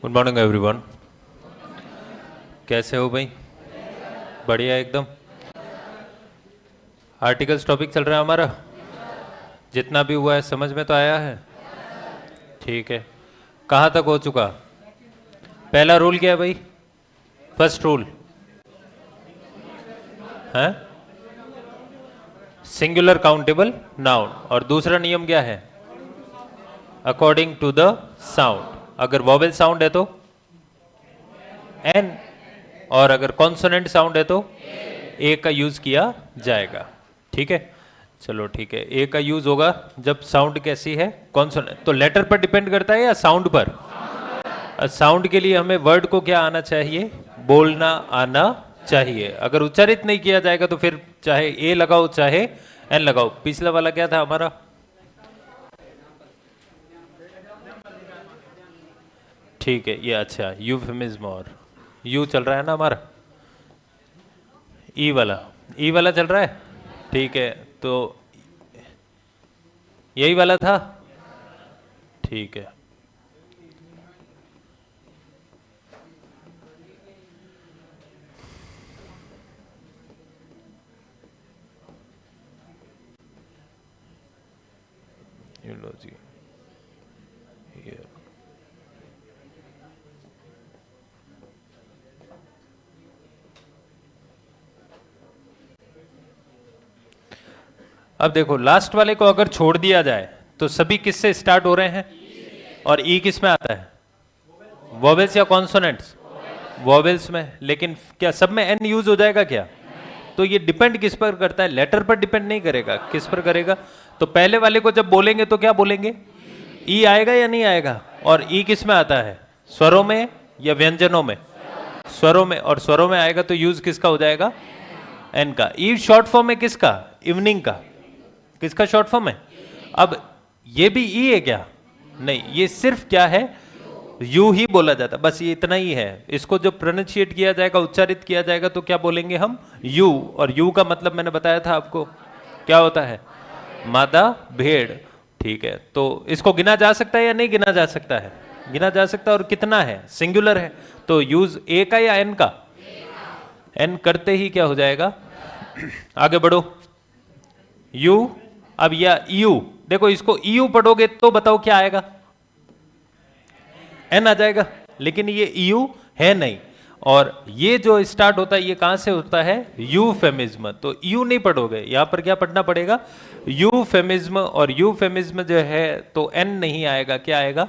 Good morning everyone. कैसे हो भाई? बढ़िया एकदम। आर्टिकल्स टॉपिक चल रहा है हमारा। जितना भी हुआ है समझ में तो आया है? ठीक है। कहाँ तक हो चुका? पहला रूल क्या है भाई? फर्स्ट रूल है सिंगुलर काउंटेबल नाउन। और दूसरा नियम क्या है? According to the sound. अगर वॉवेल साउंड है तो एन, और अगर कॉन्सोनेंट साउंड है तो ए का यूज किया जाएगा। ठीक है, चलो ठीक है। ए का यूज होगा जब साउंड कैसी है, कॉन्सोनेंट। तो लेटर पर डिपेंड करता है या साउंड पर? साउंड के लिए हमें वर्ड को क्या आना चाहिए? बोलना आना चाहिए। अगर उच्चारित नहीं किया जाएगा तो फिर चाहे ए लगाओ चाहे एन लगाओ। पिछला वाला क्या था हमारा? ठीक है, ये अच्छा यूफेमिज्म। और यू चल रहा है ना हमारा? ई वाला चल रहा है। ठीक है, तो यही वाला था। ठीक है, ये लो जी। ये अब देखो, लास्ट वाले को अगर छोड़ दिया जाए तो सभी किस से स्टार्ट हो रहे हैं? और ई किस में आता है? वॉवेल्स या कॉन्सोनेंट्स? वॉवेल्स में। लेकिन क्या सब में एन यूज हो जाएगा क्या? तो ये डिपेंड किस पर करता है? लेटर पर डिपेंड नहीं करेगा। किस पर करेगा? तो पहले वाले को जब बोलेंगे तो क्या बोलेंगे? ई आएगा या नहीं आएगा? और ई किस में आता है? स्वरों में या व्यंजनों में? स्वरों में। और स्वरों में आएगा तो यूज किसका हो जाएगा? एन का। ई शॉर्ट फॉर्म है किसका? इवनिंग का। किसका शॉर्ट फॉर्म है? अब ये भी ई है क्या? नहीं, ये सिर्फ क्या है? यू ही बोला जाता, बस ये इतना ही है। इसको जब प्रोनाउंशिएट किया जाएगा, उच्चारित किया जाएगा तो क्या बोलेंगे हम? यू। और यू का मतलब मैंने बताया था आपको क्या होता है? मादा भेड़। ठीक है, तो इसको गिना जा सकता है या नहीं गिना जा सकता है? गिना जा सकता है। और कितना है? सिंगुलर है। तो यूज ए का या एन का? एन करते ही क्या हो जाएगा? आगे बढ़ो। यू। अब या यू, देखो इसको यू पढ़ोगे तो बताओ क्या आएगा? एन आ जाएगा। लेकिन ये यू है नहीं। और ये जो स्टार्ट होता है ये कहां से होता है? यूफेमिज्म। तो यू नहीं पढ़ोगे, यहां पर क्या पढ़ना पड़ेगा? यूफेमिज्म। और यूफेमिज्म जो है तो एन नहीं आएगा, क्या आएगा?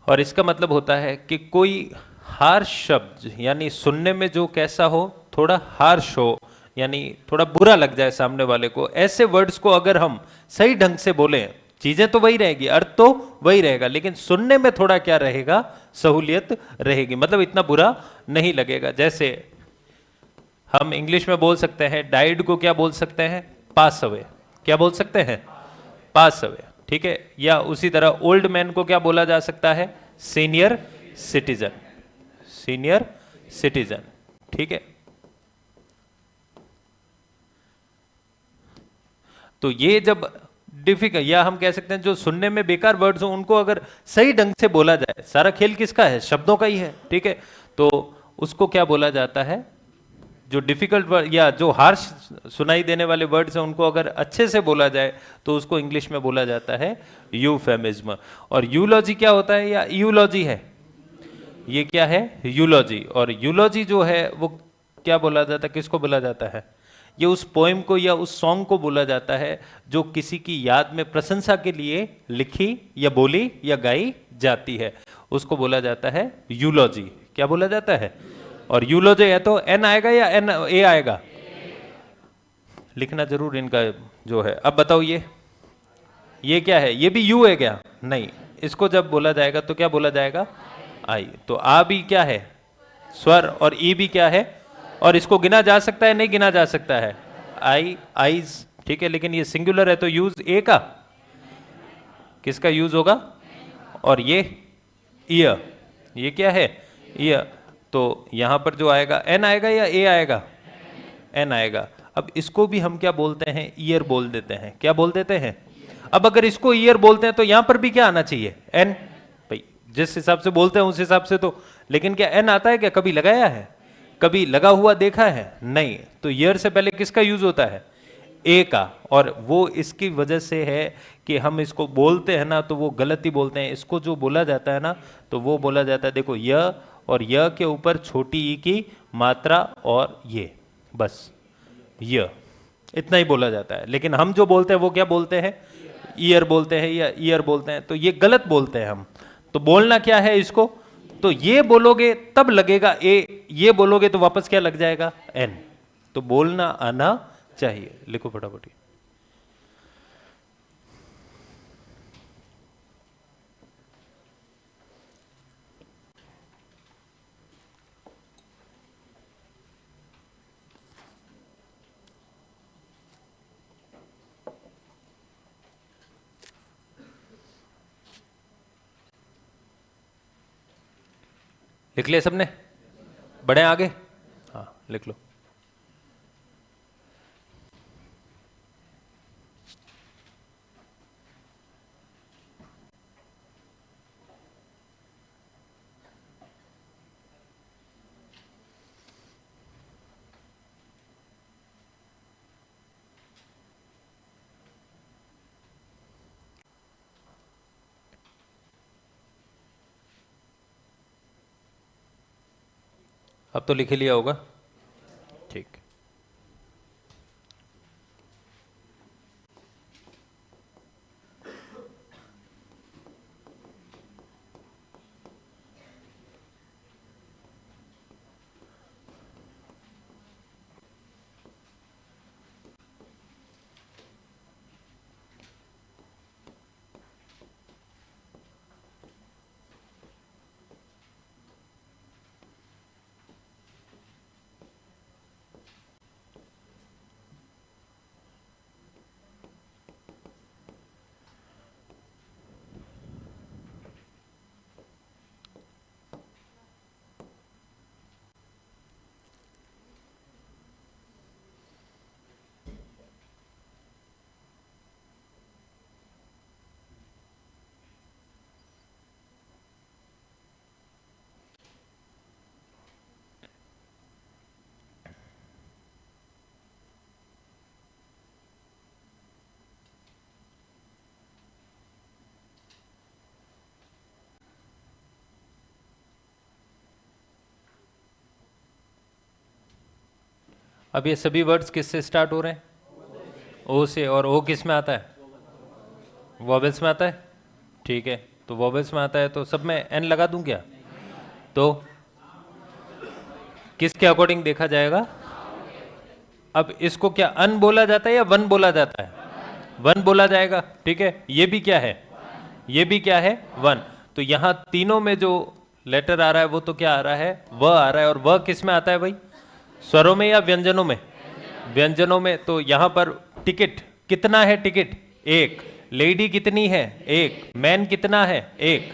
और इसका मतलब होता है कि कोई हार्श शब्द, यानी सुनने में जो कैसा हो, थोड़ा हार्श हो, यानी थोड़ा बुरा लग जाए सामने वाले को, ऐसे वर्ड्स को अगर हम सही ढंग से बोलें, चीजें तो वही रहेगी, अर्थ तो वही रहेगा, लेकिन सुनने में थोड़ा क्या रहेगा? सहूलियत रहेगी। मतलब इतना बुरा नहीं लगेगा। जैसे हम इंग्लिश में बोल सकते हैं डाइड को क्या बोल सकते हैं? Pass away. क्या बोल सकते हैं? Pass away. ठीक है। या उसी तरह ओल्ड मैन को क्या बोला जा सकता है? Senior citizen. Senior citizen. ठीक है। तो ये जब डिफिकल्ट, या हम कह सकते हैं जो सुनने में बेकार वर्ड्स हो उनको अगर सही ढंग से बोला जाए, सारा खेल किसका है? शब्दों का ही है। ठीक है, तो उसको क्या बोला जाता है? जो डिफिकल्ट वर्ड या जो हार्श सुनाई देने वाले वर्ड्स हैं उनको अगर अच्छे से बोला जाए तो उसको इंग्लिश में बोला जाता है यूफेमिज्म। और यूलॉजी क्या होता है या यूलॉजी है? ये क्या है? यूलॉजी। और यूलॉजी जो है वो क्या बोला जाता है? किसको बोला जाता है? ये उस पोएम को या उस सॉन्ग को बोला जाता है जो किसी की याद में प्रशंसा के लिए लिखी या बोली या गाई जाती है, उसको बोला जाता है यूलॉजी। क्या बोला जाता है? और यूलॉजी है तो एन आएगा या एन ए आएगा? लिखना जरूर इनका जो है। अब बताओ ये क्या है? ये भी यू है क्या? नहीं, इसको जब बोला जाएगा तो क्या बोला जाएगा? आई। तो आ भी क्या है? स्वर। और ई भी क्या है? और इसको गिना जा सकता है नहीं गिना जा सकता है? आई, आईज। ठीक है, लेकिन ये सिंगुलर है तो यूज ए का। किसका यूज होगा? और ये ईयर। ये क्या है? ईयर। तो यहां पर जो आएगा एन आएगा या ए आएगा? एन आएगा। अब इसको भी हम क्या बोलते हैं? ईयर बोल देते हैं। क्या बोल देते हैं? अब अगर इसको ईयर बोलते हैं तो यहां पर भी क्या आना चाहिए? एन। भाई जिस हिसाब से बोलते हैं उस हिसाब से तो, लेकिन क्या एन आता है क्या, कभी लगाया है, कभी लगा हुआ देखा है नहीं। तो ईयर से पहले किसका यूज होता है, ए का, और वो इसकी वजह से है कि हम इसको बोलते हैं ना तो वो गलत ही बोलते हैं। इसको जो बोला जाता है ना तो वो बोला जाता है, देखो य और य के ऊपर छोटी ई की मात्रा और ये, बस य, इतना ही बोला जाता है। लेकिन हम जो बोलते हैं वो क्या बोलते हैं, ईयर बोलते हैं या ईयर बोलते हैं, तो ये गलत बोलते हैं हम। तो बोलना क्या है इसको, तो ये बोलोगे तब लगेगा ए, ये बोलोगे तो वापस क्या लग जाएगा, एन। तो बोलना आना चाहिए। लिखो फटाफट। लिख लिया सबने, बढ़े आगे, हाँ लिख लो। अब तो लिख ही लिया होगा, ठीक। अब ये सभी वर्ड्स किससे स्टार्ट हो रहे हैं, ओ से, और ओ किस में आता है, वॉवेल्स में आता है, ठीक है। तो वॉवेल्स में आता है तो सब में एन लगा दूं क्या, तो किसके अकॉर्डिंग देखा जाएगा, अब इसको क्या अन बोला जाता है या वन बोला जाता है, वन बोला जाएगा, ठीक है। ये भी क्या है, ये भी क्या है, वन। तो यहां तीनों में जो लेटर आ रहा है वो तो क्या आ रहा है, व आ रहा है, और व किस में आता है भाई, स्वरों में या व्यंजनों में, व्यंजनों में। तो यहां पर टिकट कितना है, टिकट एक, लेडी कितनी है एक, मैन कितना है एक,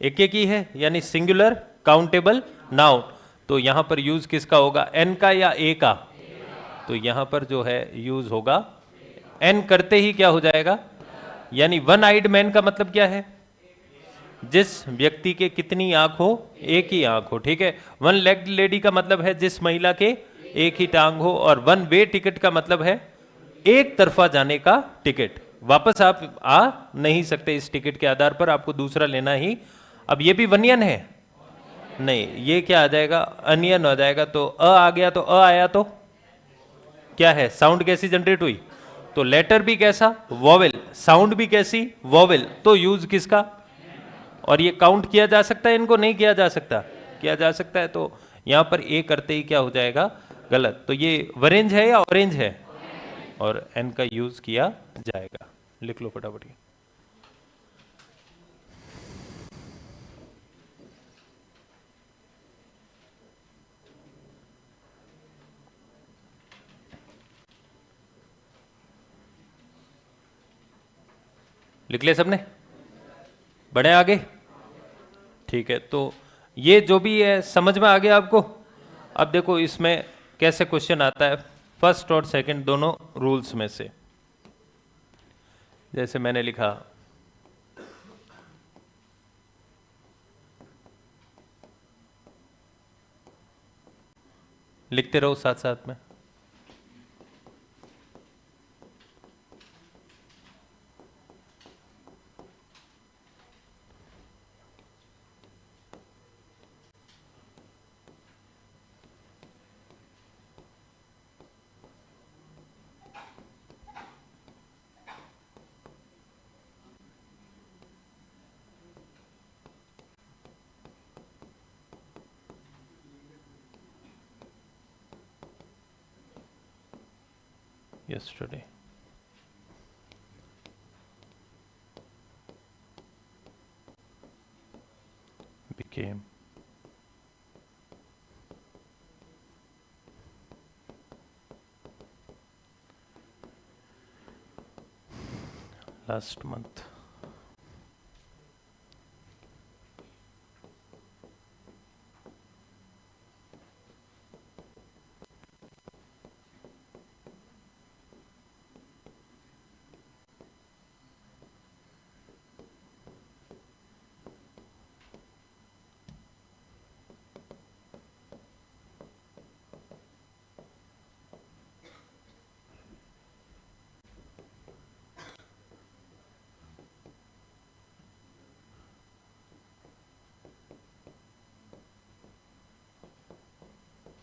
एक ही है, यानी सिंगुलर काउंटेबल नाउन। तो यहां पर यूज किसका होगा, एन का या ए का, तो यहां पर जो है यूज होगा एन, करते ही क्या हो जाएगा, यानी वन आइड मैन का मतलब क्या है, जिस व्यक्ति के कितनी आंख हो, एक ही आंख हो, ठीक है। वन लेग्ड लेडी का मतलब है जिस महिला के एक ही टांग हो, और वन वे टिकट का मतलब है एक तरफा जाने का टिकट, वापस आप आ नहीं सकते इस टिकट के आधार पर, आपको दूसरा लेना ही। अब ये भी वनियन है, नहीं ये क्या आ जाएगा, अनियन हो जाएगा। तो आ गया, तो आया तो क्या है, साउंड कैसी जनरेट हुई, तो लेटर भी कैसा, वॉवेल, साउंड भी कैसी, वॉवेल, तो यूज किसका। और ये काउंट किया जा सकता है, इनको नहीं किया जा सकता, किया जा सकता है। तो यहां पर ए करते ही क्या हो जाएगा, गलत। तो ये वरेंज है या ऑरेंज है, और एन का यूज किया जाएगा। लिख लो फटाफट। लिख लिया सबने, बढ़े आगे, ठीक है। तो ये जो भी है समझ में आ गया आपको। अब देखो इसमें कैसे क्वेश्चन आता है, फर्स्ट और सेकंड दोनों रूल्स में से। जैसे मैंने लिखा लिखते रहो साथ साथ में। Yesterday. Became. Last month.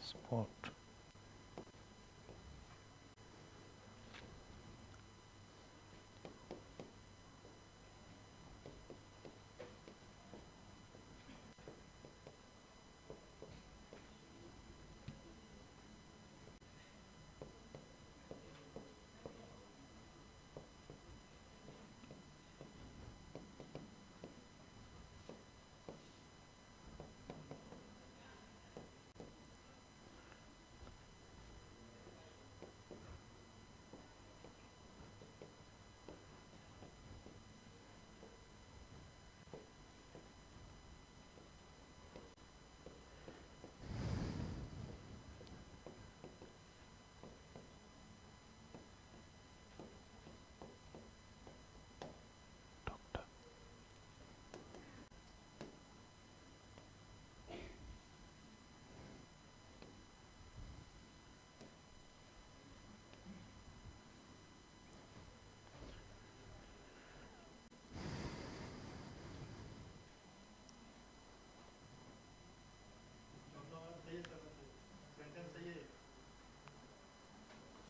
Spot.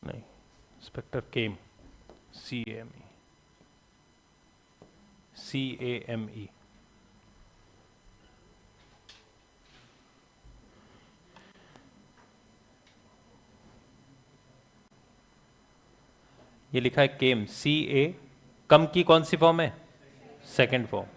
नहीं, स्पेक्टर केम, CAME, CAME। ये लिखा है केम, CA। कम की कौन सी फॉर्म है? Second form.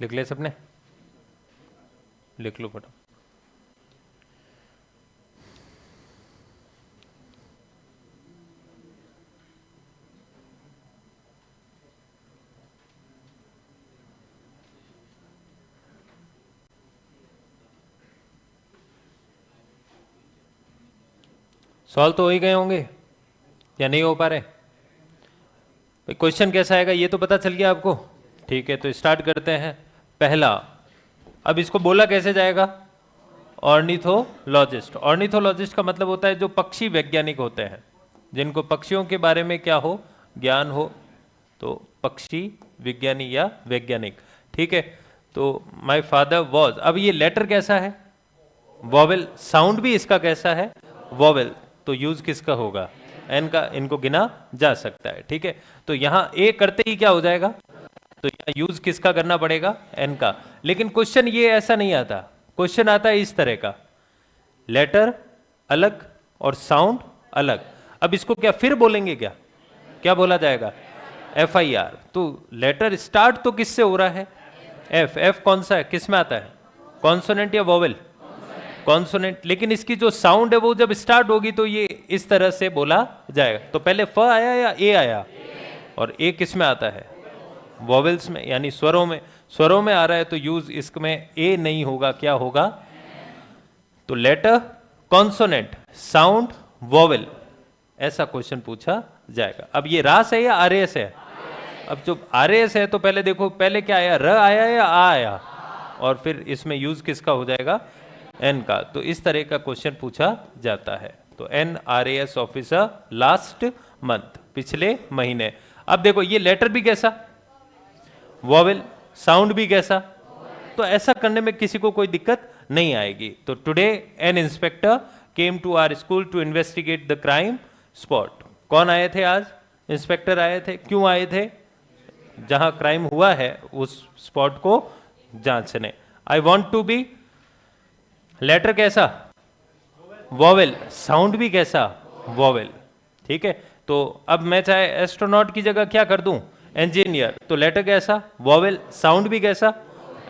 लिख ले सबने, लिख लो फटाफट। सॉल्व तो हो ही गए होंगे या नहीं हो पा रहे? क्वेश्चन कैसा आएगा ये तो पता चल गया आपको, ठीक है। तो स्टार्ट करते हैं। पहला, अब इसको बोला कैसे जाएगा? ऑर्निथोलॉजिस्ट। ऑर्निथोलॉजिस्ट का मतलब होता है जो पक्षी वैज्ञानिक होते हैं, जिनको पक्षियों के बारे में क्या हो, ज्ञान हो, तो पक्षी विज्ञानी या वैज्ञानिक, ठीक है। तो माय फादर वॉज, अब ये लेटर कैसा है? वॉवेल। साउंड भी इसका कैसा है? वॉवेल। तो यूज किसका होगा? एन का। इनको गिना जा सकता है, ठीक है। तो यहां ए करते ही क्या हो जाएगा? तो यहाँ यूज किसका करना पड़ेगा? एन का। लेकिन क्वेश्चन ये ऐसा नहीं आता, क्वेश्चन आता है इस तरह का, लेटर अलग और साउंड अलग। अब इसको क्या फिर बोलेंगे? क्या क्या बोला जाएगा? FIR। तो लेटर स्टार्ट तो किससे हो रहा है? एफ। एफ कौन सा है, किस में आता है? कॉन्सोनेंट या वोवेल? कॉन्सोनेंट। लेकिन इसकी जो साउंड है वो जब स्टार्ट होगी तो ये इस तरह से बोला जाएगा। तो पहले फ आया या ए आया? और ए किस में आता है? वोवेल्स में, यानी स्वरों में। स्वरों में आ रहा है तो यूज इसमें ए नहीं होगा, क्या होगा? तो लेटर, कॉन्सोनेंट, साउंड, वोवेल, ऐसा क्वेश्चन पूछा जाएगा। अब ये रास है या आरएस है? अब जो आरएस है तो पहले देखो, पहले क्या आया? र आया या आ आया? और फिर इसमें यूज किसका हो जाएगा? एन का। तो इस तरह का क्वेश्चन पूछा जाता है। तो NRAS ऑफिसर लास्ट मंथ, पिछले महीने। अब देखो ये लेटर भी कैसा? वॉवेल। साउंड भी कैसा? तो ऐसा करने में किसी को कोई दिक्कत नहीं आएगी। तो today an inspector came to our school to investigate the crime spot. कौन आए थे आज? इंस्पेक्टर आए थे। क्यों आए थे? जहां क्राइम हुआ है उस स्पॉट को जांचने। I want to be, letter कैसा? वॉवेल। साउंड भी कैसा? वॉवेल, ठीक है। तो अब मैं चाहे एस्ट्रोनॉट की जगह क्या कर दूं? इंजीनियर। तो लेटर कैसा? वॉवेल। साउंड भी कैसा?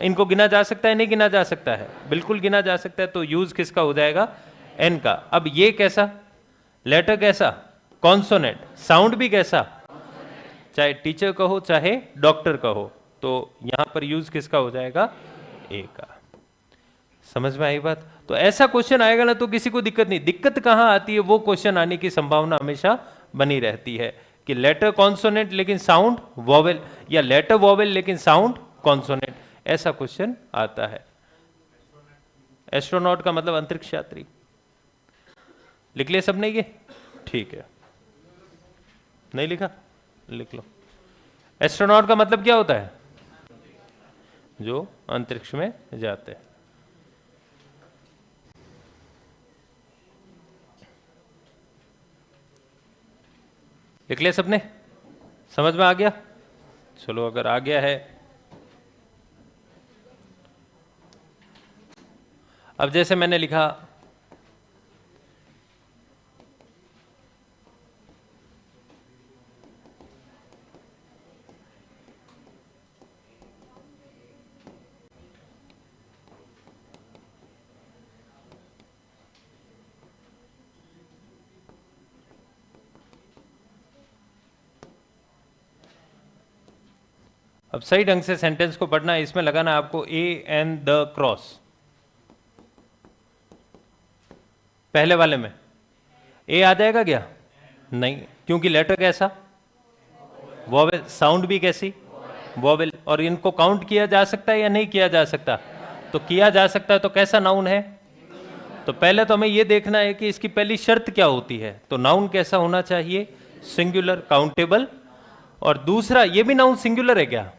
इनको गिना जा सकता है, नहीं गिना जा सकता है? बिल्कुल गिना जा सकता है। तो यूज किसका हो जाएगा? एन का। अब ये कैसा? लेटर कैसा? कॉन्सोनेंट। साउंड भी कैसा? चाहे टीचर कहो चाहे डॉक्टर कहो, तो यहां पर यूज किसका हो जाएगा? ए का। समझ में आई बात? तो ऐसा क्वेश्चन आएगा ना तो किसी को दिक्कत नहीं। दिक्कत कहां आती है, वो क्वेश्चन आने की संभावना हमेशा बनी रहती है कि लेटर कॉन्सोनेंट लेकिन साउंड वॉवेल, या लेटर वॉवेल लेकिन साउंड कॉन्सोनेंट, ऐसा क्वेश्चन आता है। एस्ट्रोनॉट का मतलब अंतरिक्ष यात्री। लिख लिया सबने ये? ठीक है। नहीं लिखा? लिख लो। एस्ट्रोनॉट का मतलब क्या होता है? जो अंतरिक्ष में जाते हैं। लिख लिया सबने? समझ में आ गया? चलो, अगर आ गया है, अब जैसे मैंने लिखा, अब सही ढंग से सेंटेंस को पढ़ना है। इसमें लगाना है आपको ए एन द क्रॉस। पहले वाले में ए आ जाएगा क्या? नहीं, क्योंकि लेटर कैसा? वॉवेल। साउंड भी कैसी? वॉवेल। और इनको काउंट किया जा सकता है या नहीं किया जा सकता? तो किया जा सकता है। तो कैसा नाउन है? तो पहले तो हमें यह देखना है कि इसकी पहली शर्त क्या होती है। तो नाउन कैसा होना चाहिए? Singular, countable. और दूसरा, ये भी नाउन सिंगुलर है क्या?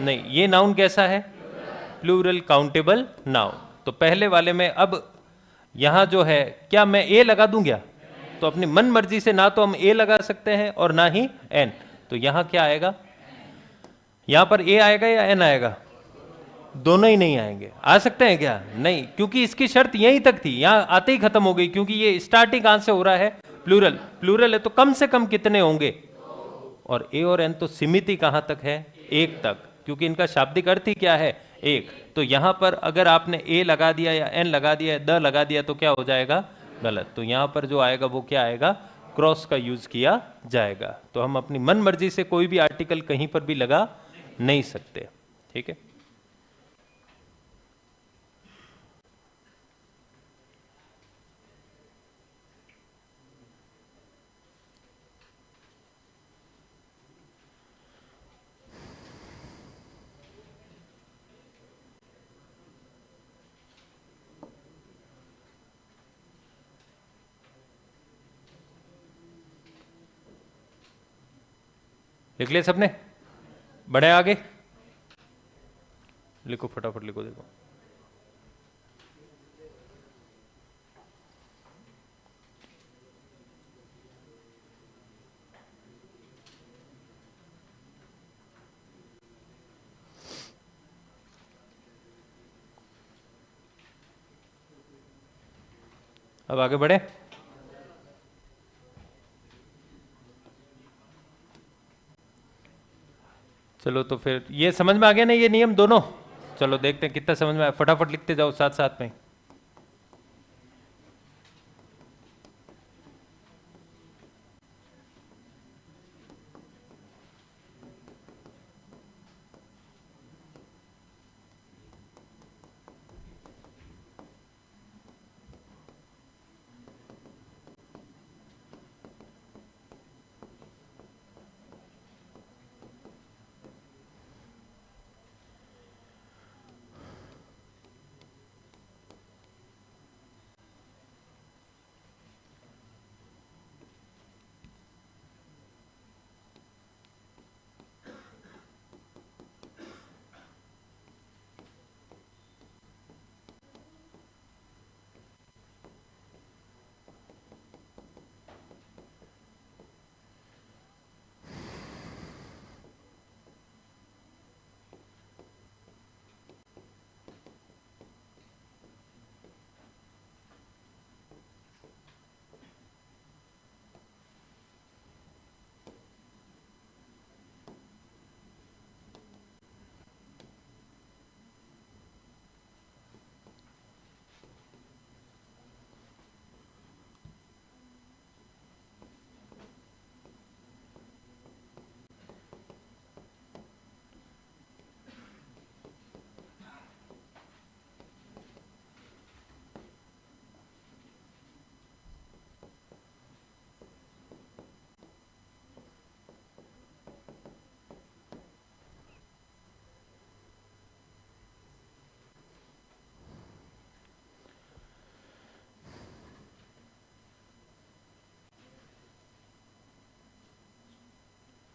नहीं, ये नाउन कैसा है? Plural, countable noun. तो पहले वाले में अब यहां जो है, क्या मैं ए लगा दूं क्या? तो अपनी मन मर्जी से ना तो हम ए लगा सकते हैं और ना ही एन। तो यहां क्या आएगा? यहां पर ए आएगा या एन आएगा? दोनों ही नहीं आएंगे। आ सकते हैं क्या? नहीं, क्योंकि इसकी शर्त यहीं तक थी, यहां आते ही खत्म हो गई। क्योंकि ये स्टार्टिंग कहां से हो रहा है? प्लूरल। प्लूरल है तो कम से कम कितने होंगे? और ए और एन तो सीमित ही कहां तक है? एक तक, क्योंकि इनका शाब्दिक अर्थ ही क्या है? एक। तो यहां पर अगर आपने ए लगा दिया या एन लगा दिया, द लगा दिया, तो क्या हो जाएगा? गलत। तो यहां पर जो आएगा वो क्या आएगा? क्रॉस का यूज किया जाएगा। तो हम अपनी मन मर्जी से कोई भी आर्टिकल कहीं पर भी लगा नहीं सकते, ठीक है। लिख लिया सबने? बढ़े आगे, लिखो फटाफट लिखो, देखो अब आगे बढ़े। चलो तो फिर ये समझ में आ गया ना ये नियम दोनों? चलो देखते हैं कितना समझ में आया, फटाफट लिखते जाओ साथ साथ में।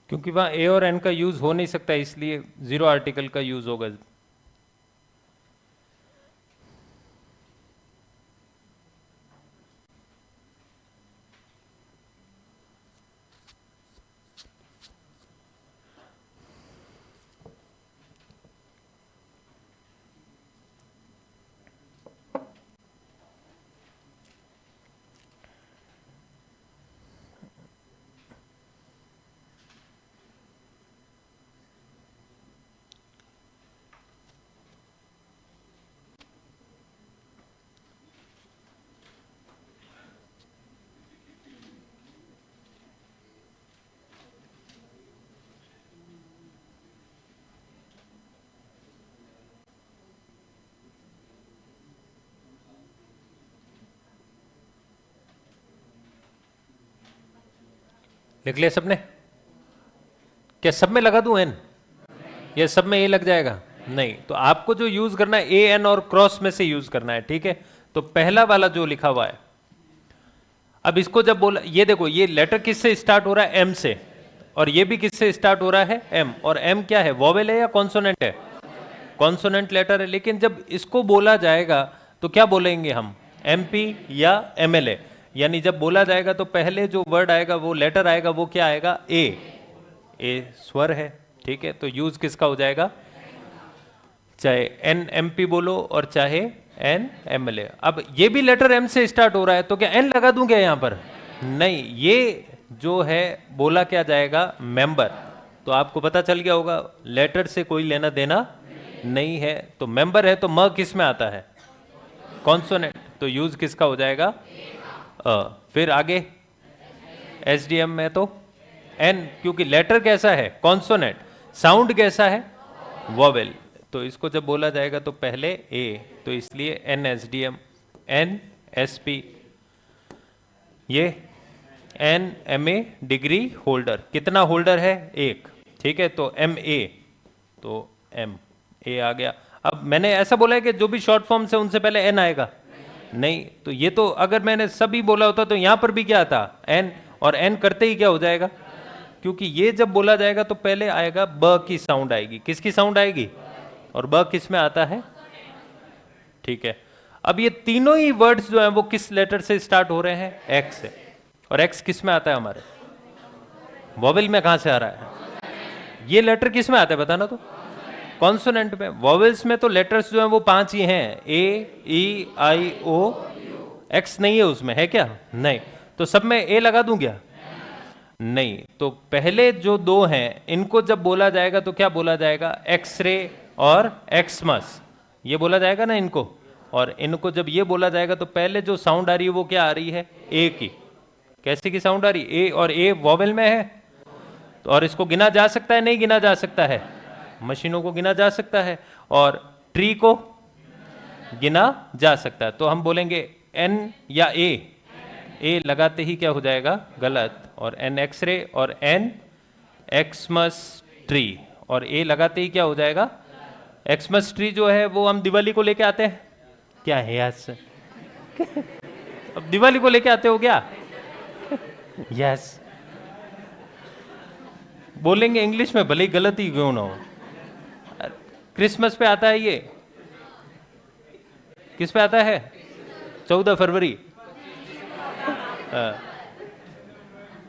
क्योंकि वहां ए और एन का यूज हो नहीं सकता, इसलिए जीरो आर्टिकल का यूज होगा। लिख लिया सबने? क्या सब में लगा दूं एन, या सब में ए लग जाएगा? नहीं, तो आपको जो यूज करना है ए एन और क्रॉस में से यूज करना है, ठीक है? तो पहला वाला जो लिखा हुआ है, अब इसको जब बोला, ये देखो ये लेटर किससे स्टार्ट हो रहा है? एम से, और ये भी किससे स्टार्ट हो रहा है? एम। और एम क्या है, वोवेल है या कॉन्सोनेंट है? कॉन्सोनेंट लेटर है। लेकिन जब इसको बोला जाएगा तो क्या बोलेंगे हम, एमपी या एमएलए? यानी जब बोला जाएगा तो पहले जो वर्ड आएगा, वो लेटर आएगा, वो क्या आएगा? ए स्वर है, ठीक है? तो यूज किसका हो जाएगा? चाहे एन एमपी बोलो और चाहे एन एमएलए। अब ये भी लेटर एम से स्टार्ट हो रहा है, तो क्या एन लगा दूं क्या यहां पर? नहीं, ये जो है बोला क्या जाएगा? मेंबर। तो आपको पता चल गया होगा लेटर से कोई लेना देना नहीं है, तो मेंबर है, तो म किस में आता है? कॉन्सोनेंट। तो यूज किसका हो जाएगा? फिर आगे एसडीएम में तो एन, क्योंकि लेटर कैसा है? कॉन्सोनेंट। साउंड कैसा है? वोवेल। तो इसको जब बोला जाएगा तो पहले ए, तो इसलिए N S D M, N S P, ये N M A degree holder. कितना होल्डर है? एक, ठीक है? तो एम ए, तो एम ए आ गया। अब मैंने ऐसा बोला है कि जो भी शॉर्ट फॉर्म से उनसे पहले एन आएगा? नहीं, तो ये तो अगर मैंने सभी बोला होता तो यहां पर भी क्या आता? एन, और एन करते ही क्या हो जाएगा? क्योंकि ये जब बोला जाएगा तो पहले आएगा ब की साउंड आएगी। किसकी साउंड आएगी? और ब किस में आता है? ठीक है। अब ये तीनों ही वर्ड्स जो हैं वो किस लेटर से स्टार्ट हो रहे हैं? एक्स से। और एक्स किस में आता है हमारे? वॉवेल में। कहां से आ रहा है? ये लेटर किस में आता है बताना तो? कॉन्सोनेंट में। वॉवेल्स में तो लेटर्स जो हैं वो 5 ही हैं, ए, ई, आई, ओ। एक्स नहीं है उसमें, है क्या? नहीं। तो सब में ए लगा दूं क्या? नहीं। तो पहले जो 2 हैं इनको जब बोला जाएगा तो क्या बोला जाएगा? एक्सरे और एक्समस, ये बोला जाएगा ना इनको। और इनको जब ये बोला जाएगा तो पहले जो साउंड आ रही है वो क्या आ रही है? ए की। कैसे की साउंड आ रही है? ए। और ए वॉवेल में है तो, और इसको गिना जा सकता है? नहीं गिना जा सकता है? मशीनों को गिना जा सकता है और ट्री को गिना जा सकता है। तो हम बोलेंगे एन या ए लगाते ही क्या हो जाएगा? गलत। और एन एक्सरे और एन एक्समस ट्री, और ए लगाते ही क्या हो जाएगा? एक्समस ट्री जो है वो हम दिवाली को लेके आते हैं। क्या है यस? अब दिवाली को लेके आते हो क्या? यस। बोलेंगे इंग्लिश में भले ही गलत ही क्यों ना हो। क्रिसमस पे आता है ये। किस पे आता है? 14 फरवरी।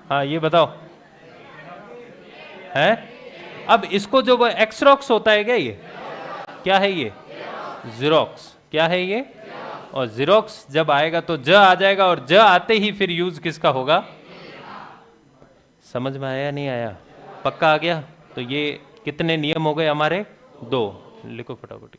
हाँ ये बताओ है। अब इसको जो एक्सरॉक्स होता है क्या? ये क्या है? ये जीरोक्स। क्या है ये? और जीरोक्स जब आएगा तो ज आ जाएगा, और ज आते ही फिर यूज किसका होगा? समझ में आया नहीं आया? पक्का आ गया? तो ये कितने नियम हो गए हमारे? 2। लिखो फटाफट।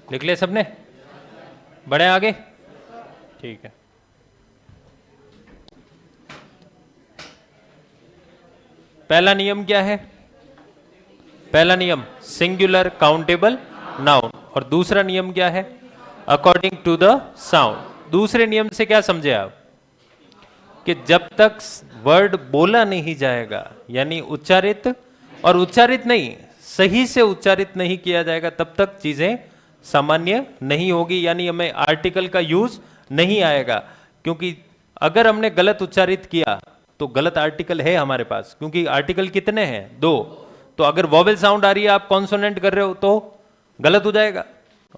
लिख ले सबने? बढ़े आगे? ठीक है। पहला नियम क्या है? पहला नियम सिंगुलर काउंटेबल नाउन। और दूसरा नियम क्या है? According to the sound. दूसरे नियम से क्या समझे आप? कि जब तक वर्ड बोला नहीं जाएगा, यानी उच्चारित, और उच्चारित नहीं, सही से उच्चारित नहीं किया जाएगा, तब तक चीजें सामान्य नहीं होगी, यानी हमें आर्टिकल का यूज नहीं आएगा। क्योंकि अगर हमने गलत उच्चारित किया तो गलत आर्टिकल है हमारे पास, क्योंकि आर्टिकल कितने हैं? 2। तो अगर वॉवेल साउंड आ रही है, आप कॉन्सोनेंट कर रहे हो, तो गलत हो जाएगा।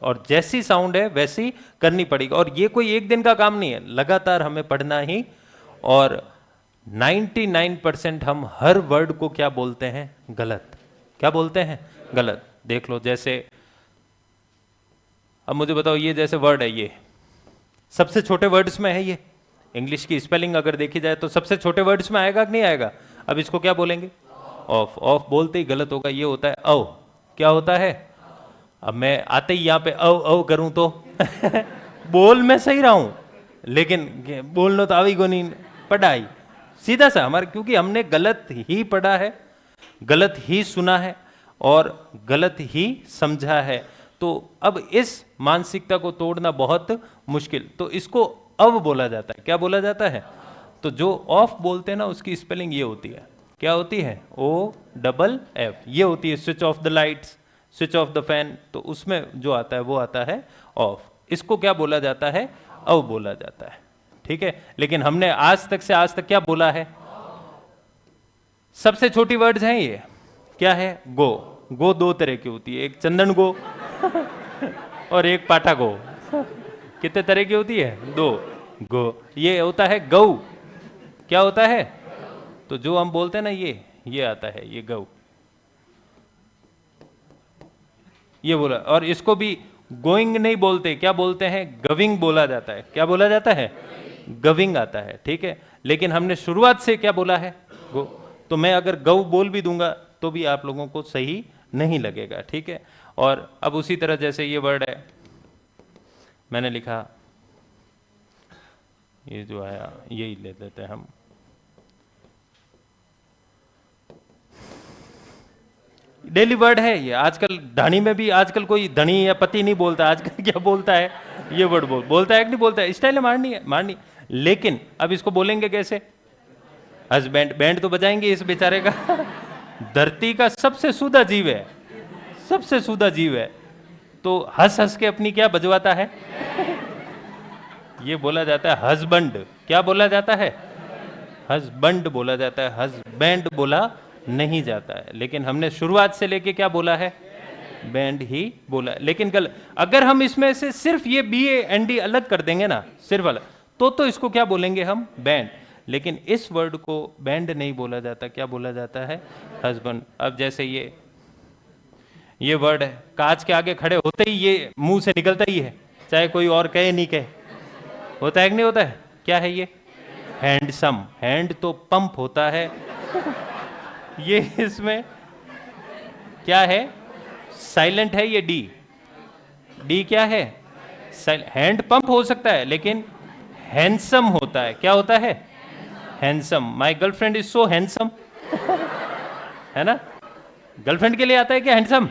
और जैसी साउंड है वैसी करनी पड़ेगी। और ये कोई एक दिन का काम नहीं है, लगातार हमें पढ़ना ही। और 99% हम हर वर्ड को क्या बोलते हैं? गलत। क्या बोलते हैं? गलत। देख लो, जैसे अब मुझे बताओ, ये जैसे वर्ड है, ये सबसे छोटे वर्ड्स में है। ये इंग्लिश की स्पेलिंग अगर देखी जाए तो सबसे छोटे वर्ड्स में आएगा कि नहीं आएगा? अब इसको क्या बोलेंगे? ऑफ। ऑफ बोलते ही गलत होगा, ये होता है अव। क्या होता है? अब मैं आते ही यहाँ पे अव अव करूं तो बोल मैं सही रहा हूं, लेकिन बोलना तो आवी को नहीं। पढ़ाई सीधा सा हमारे, क्योंकि हमने गलत ही पढ़ा है, गलत ही सुना है और गलत ही समझा है। तो अब इस मानसिकता को तोड़ना बहुत मुश्किल। तो इसको अव बोला जाता है। क्या बोला जाता है? तो जो ऑफ बोलते हैं ना, उसकी स्पेलिंग ये होती है। क्या होती है? OFF। ये होती है switch off the lights, switch off the fan. तो उसमें जो आता है वो आता है ऑफ। इसको क्या बोला जाता है? अव बोला जाता है। ठीक है। लेकिन हमने आज तक क्या बोला है? सबसे छोटी वर्ड्स हैं ये। क्या है? गो। गो 2 तरह की होती है, एक चंदन गो और एक पाठा गो। कितने तरह की होती है? 2। गो। ये होता है गौ। क्या होता है? तो जो हम बोलते हैं ना, ये आता है, ये गौ। ये बोला। और इसको भी गोइंग नहीं बोलते, क्या बोलते हैं? गविंग बोला जाता है। क्या बोला जाता है? गविंग आता है। ठीक है। लेकिन हमने शुरुआत से क्या बोला है? गो। तो मैं अगर गौ बोल भी दूंगा तो भी आप लोगों को सही नहीं लगेगा। ठीक है। और अब उसी तरह जैसे ये वर्ड है, मैंने लिखा, ये जो आया यही ले लेते हैं हम, डेली वर्ड है ये। आजकल ढाणी में भी आजकल कोई धनी या पति नहीं बोलता, आजकल क्या बोलता है, ये वर्ड बोलता है कि नहीं बोलता है, स्टाइल है, मारनी है मारनी। लेकिन अब इसको बोलेंगे कैसे? हस्बैंड, बैंड तो बजाएंगे इस बेचारे का। धरती का सबसे सूधा जीव है, सबसे सूधा जीव है, तो हंस हंस के अपनी क्या बजवाता है? ये बोला जाता है हस्बैंड। क्या बोला जाता है? हस्बैंड बोला जाता है, हस्बैंड बोला नहीं जाता है। लेकिन हमने शुरुआत से लेके क्या बोला है? बैंड ही बोला। लेकिन अगर हम इसमें से सिर्फ ये बी ए एन डी अलग कर देंगे ना, सिर्फ अलग, तो इसको क्या बोलेंगे हम? बैंड। लेकिन इस वर्ड को बैंड नहीं बोला जाता, क्या बोला जाता है? हस्बैंड। अब जैसे ये वर्ड है, कांच के आगे खड़े होते ही ये मुंह से निकलता ही है, चाहे कोई और कहे नहीं कहे, होता है कि नहीं होता है? क्या है ये? हैंडसम। हैंड तो पंप होता है। ये इसमें क्या है? साइलेंट है ये डी। डी क्या है? हैंड पंप हो सकता है लेकिन हैंडसम होता है। क्या होता है? Handsome. My girlfriend is so handsome. है ना? गर्लफ्रेंड के लिए आता है क्या हैंडसम?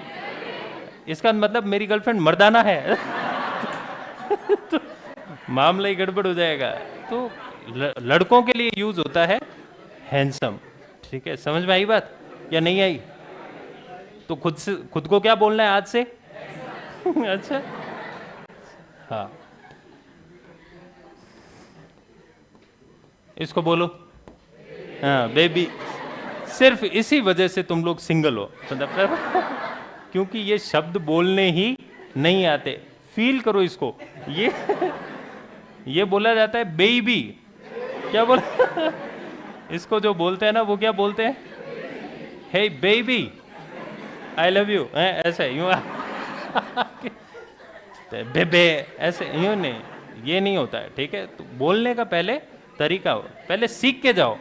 इसका मतलब मेरी गर्लफ्रेंड मर्दाना है। तो मामला ही गड़बड़ हो जाएगा। तो लड़कों के लिए यूज होता है हैंडसम। ठीक है, समझ में आई बात या नहीं आई? तो खुद को क्या बोलना है आज से? अच्छा, हाँ, इसको बोलो, हाँ बेबी। सिर्फ इसी वजह से तुम लोग सिंगल हो, क्योंकि ये शब्द बोलने ही नहीं आते। फील करो इसको। ये बोला जाता है बेबी। क्या बोला? इसको जो बोलते हैं ना, वो क्या बोलते हैं? हे बेबी, आई लव यू, ऐसे यूं। बेबे ऐसे यूं नहीं, ये नहीं होता है। ठीक है, तो बोलने का पहले तरीका हो, पहले सीख के जाओ।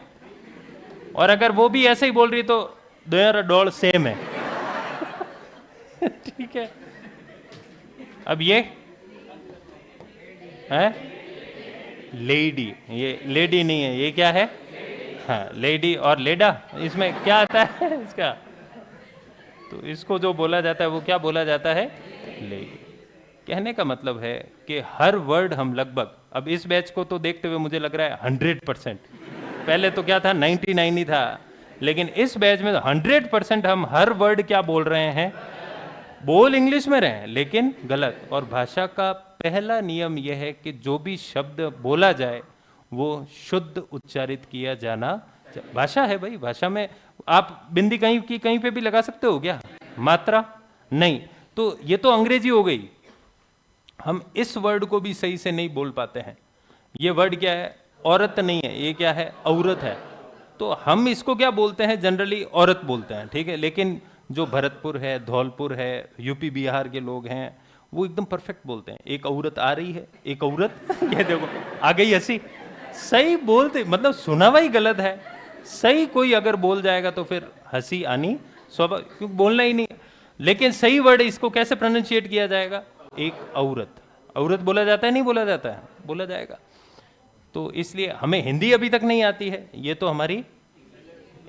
और अगर वो भी ऐसे ही बोल रही तो दोनों डॉल सेम है। ठीक है। अब ये है लेडी, ये लेडी नहीं है, ये क्या है? हाँ, लेडी और लेडा, इसमें क्या आता है इसका? तो इसको जो बोला जाता है वो क्या बोला जाता है? लेडी। कहने का मतलब है कि हर वर्ड हम लगभग, अब इस बैच को तो देखते हुए मुझे लग रहा है 100%, पहले तो क्या था 99 ही था, लेकिन इस बैच में 100% हम हर वर्ड क्या बोल रहे हैं? बोल इंग्लिश में रहे हैं लेकिन गलत। और भाषा का पहला नियम यह है कि जो भी शब्द बोला जाए वो शुद्ध उच्चारित किया जाना। भाषा है भाई, भाषा में आप बिंदी कहीं की कहीं पे भी लगा सकते हो क्या? मात्रा नहीं। तो ये तो अंग्रेजी हो गई। हम इस वर्ड को भी सही से नहीं बोल पाते हैं। ये वर्ड क्या है? औरत नहीं है, ये क्या है? औरत है। तो हम इसको क्या बोलते हैं? जनरली औरत बोलते हैं। ठीक है, लेकिन जो भरतपुर है, धौलपुर है, यूपी बिहार के लोग हैं, वो एकदम परफेक्ट बोलते हैं। एक औरत आ रही है, एक औरत, ये देखो आ गई हंसी। सही बोलते, मतलब सुना हुआ ही गलत है। सही कोई अगर बोल जाएगा तो फिर हंसी आनी स्वाभाविक, क्योंकि बोलना ही नहीं। लेकिन सही वर्ड इसको कैसे प्रोनाउंशिएट किया जाएगा? एक औरत। औरत बोला जाता है, नहीं बोला जाता है? बोला जाएगा। तो इसलिए हमें हिंदी अभी तक नहीं आती है, ये तो हमारी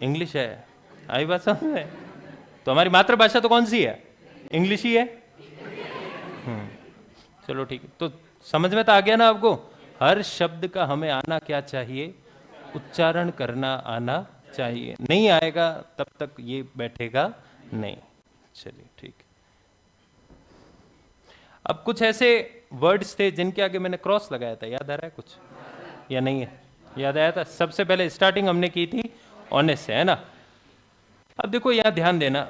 इंग्लिश है। आई बात समझ में? तो हमारी मातृभाषा तो कौन सी है? इंग्लिश ही है। चलो ठीक है, तो समझ में तो आ गया ना आपको? हर शब्द का हमें आना क्या चाहिए? उच्चारण करना आना चाहिए। नहीं आएगा तब तक ये बैठेगा नहीं। चलिए ठीक। अब कुछ ऐसे वर्ड्स थे जिनके आगे मैंने क्रॉस लगाया था, याद आ रहा है कुछ या नहीं है? याद आया था? सबसे पहले स्टार्टिंग हमने की थी ऑनेस्ट से, है ना? अब देखो यहां ध्यान देना,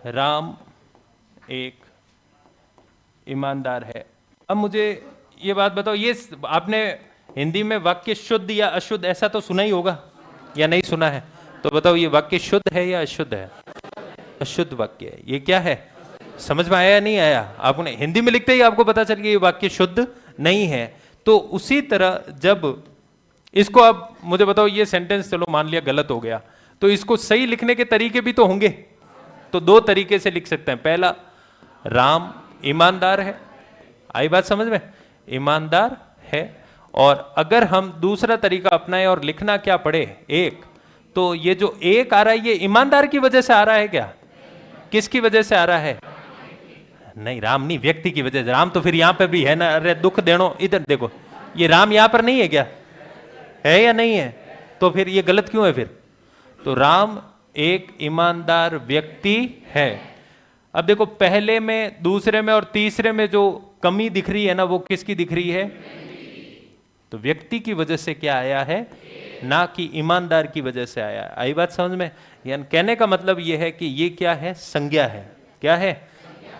राम एक ईमानदार है। अब मुझे ये बात बताओ, ये आपने हिंदी में वाक्य शुद्ध या अशुद्ध ऐसा तो सुना ही होगा या नहीं सुना है? तो बताओ ये वाक्य शुद्ध है या अशुद्ध है? अशुद्ध वाक्य है। ये क्या है? समझ में आया या नहीं आया? आपने हिंदी में लिखते ही आपको पता चल गया ये वाक्य शुद्ध नहीं है। तो उसी तरह जब इसको, अब मुझे बताओ ये सेंटेंस चलो मान लिया गलत हो गया, तो इसको सही लिखने के तरीके भी तो होंगे। तो दो तरीके से लिख सकते हैं। पहला, राम ईमानदार है। आई बात समझ में? ईमानदार है। और अगर हम दूसरा तरीका अपनाएं और लिखना क्या पड़े? एक, तो ये जो एक आ रहा है ये ईमानदार की वजह से आ रहा है क्या? किसकी वजह से आ रहा है? नहीं, राम नहीं, व्यक्ति की वजह से। राम तो फिर यहां पे भी है ना, अरे दुख देनो, इधर देखो, ये राम यहां पर नहीं है क्या? है या नहीं है? तो फिर ये गलत क्यों है फिर? तो राम एक ईमानदार व्यक्ति है। अब देखो, पहले में, दूसरे में और तीसरे में जो कमी दिख रही है ना, वो किसकी दिख रही है? तो व्यक्ति की वजह से क्या आया है, ना कि ईमानदार की वजह से आया। आई बात समझ में? यानी कहने का मतलब यह है कि ये क्या है? संज्ञा है। क्या है?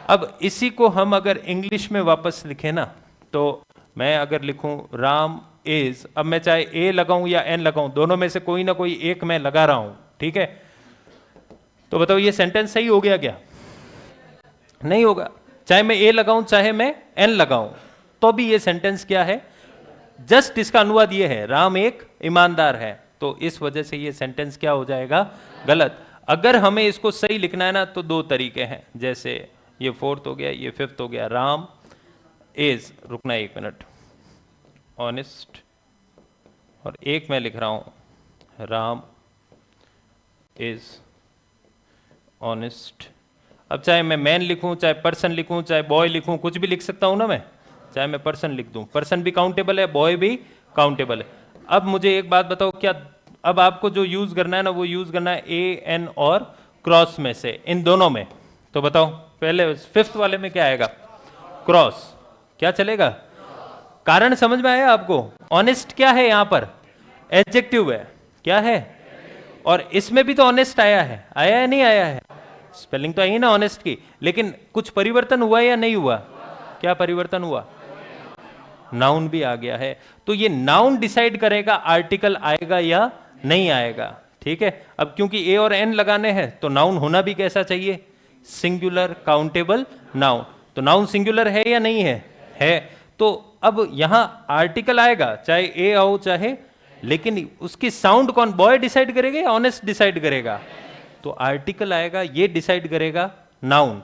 अब इसी को हम अगर इंग्लिश में वापस लिखें ना, तो मैं अगर लिखूं राम इज, अब मैं चाहे ए लगाऊं या एन लगाऊं, दोनों में से कोई ना कोई एक मैं लगा रहा हूं, ठीक है? तो बताओ ये सेंटेंस सही हो गया क्या? नहीं होगा। चाहे मैं ए लगाऊं चाहे मैं एन लगाऊं, तो भी ये सेंटेंस क्या है? जस्ट इसका अनुवाद ये है, राम एक ईमानदार है, तो इस वजह से ये सेंटेंस क्या हो जाएगा? गलत। अगर हमें इसको सही लिखना है ना, तो दो तरीके हैं। जैसे ये फोर्थ हो गया, ये फिफ्थ हो गया। राम इज, रुकना एक मिनट, ऑनेस्ट, और एक मैं लिख रहा हूं राम इज ऑनेस्ट। अब चाहे मैं मैन लिखूं, चाहे पर्सन लिखूं, चाहे बॉय लिखूं, कुछ भी लिख सकता हूं ना मैं। चाहे मैं पर्सन लिख दूं, पर्सन भी काउंटेबल है, बॉय भी काउंटेबल है। अब मुझे एक बात बताओ, क्या अब आपको जो यूज करना है ना, वो यूज करना है ए एन और क्रॉस में से, इन दोनों में। तो बताओ पहले फिफ्थ वाले में क्या आएगा? क्रॉस। क्या चलेगा? कारण समझ में आया आपको? ऑनेस्ट क्या है यहां पर? एडजेक्टिव है। क्या है? और इसमें भी तो ऑनेस्ट आया है, आया है नहीं आया है? स्पेलिंग तो आई ना ऑनेस्ट की, लेकिन कुछ परिवर्तन हुआ या नहीं हुआ? क्या परिवर्तन हुआ? नाउन भी आ गया है। तो ये नाउन डिसाइड करेगा आर्टिकल आएगा या नहीं आएगा, ठीक है? अब क्योंकि ए और एन लगाने हैं, तो नाउन होना भी कैसा चाहिए? Singular countable noun. तो नाउन सिंगुलर है या नहीं है? है। तो अब यहां आर्टिकल आएगा, चाहे ए आओ चाहे, लेकिन उसकी साउंड कौन, बॉय डिसाइड करेगा या ऑनेस्ट डिसाइड करेगा? तो आर्टिकल आएगा, ये डिसाइड करेगा नाउन,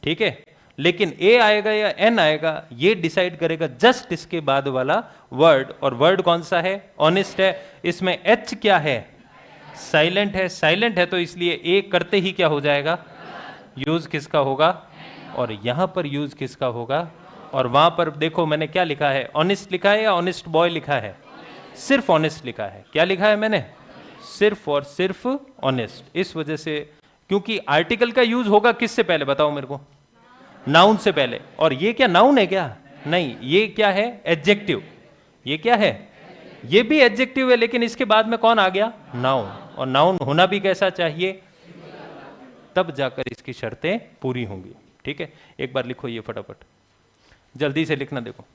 ठीक है? लेकिन ए आएगा या एन आएगा, ये डिसाइड करेगा जस्ट इसके बाद वाला वर्ड। और वर्ड कौन सा है? ऑनेस्ट है। इसमें एच क्या है? साइलेंट है। साइलेंट है तो इसलिए ए करते ही क्या हो जाएगा? यूज किसका होगा? और यहां पर यूज किसका होगा? और वहां पर देखो मैंने क्या लिखा है, ऑनेस्ट लिखा है या ऑनेस्ट बॉय लिखा है? सिर्फ ऑनेस्ट लिखा है। क्या लिखा है मैंने? सिर्फ और सिर्फ ऑनेस्ट। इस वजह से, क्योंकि आर्टिकल का यूज होगा किससे पहले बताओ मेरे को? नाउन से पहले। और ये क्या नाउन है क्या? नहीं, ये क्या है? एडजेक्टिव। ये क्या है? ये भी एडजेक्टिव है, लेकिन इसके बाद में कौन आ गया? नाउन। और नाउन होना भी कैसा चाहिए? तब जाकर इसकी शर्तें पूरी होंगी, ठीक है? एक बार लिखो ये फटाफट, जल्दी से लिखना। देखो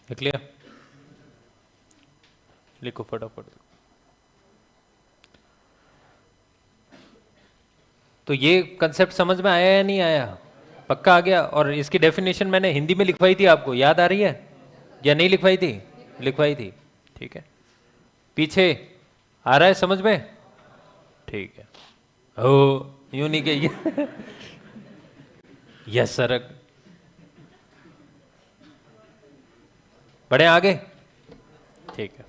लिख लिया? लिखो फटाफट। तो ये कंसेप्ट समझ में आया या नहीं आया? पक्का आ गया? और इसकी डेफिनेशन मैंने हिंदी में लिखवाई थी, आपको याद आ रही है या नहीं लिखवाई थी? लिखवाई थी, ठीक है? पीछे आ रहा है समझ में? ठीक है। ओ यूं नहीं कहिए। Yes sir. बढ़े आगे? ठीक है।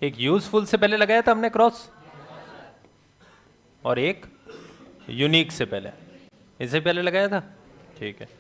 एक यूजफुल से पहले लगाया था हमने क्रॉस, और एक यूनिक से पहले, इससे पहले लगाया था, ठीक है।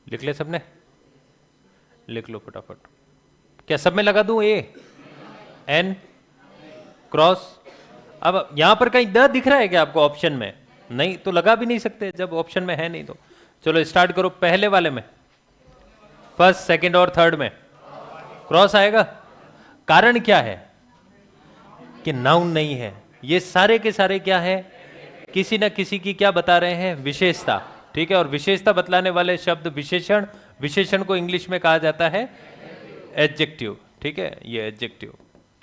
लिख ले सबने, लिख लो फटाफट। क्या सब में लगा दूं ए एन क्रॉस? अब यहां पर कहीं द दिख रहा है क्या आपको ऑप्शन में? नहीं, तो लगा भी नहीं सकते जब ऑप्शन में है नहीं। तो चलो स्टार्ट करो, पहले वाले में, फर्स्ट सेकंड और थर्ड में क्रॉस आएगा। कारण क्या है कि नाउन नहीं है, ये सारे के सारे क्या है, किसी ना किसी की क्या बता रहे हैं, विशेषता, ठीक है। और विशेषता बतलाने वाले शब्द विशेषण, विशेषण को इंग्लिश में कहा जाता है एडजेक्टिव, ठीक है, ये एडजेक्टिव।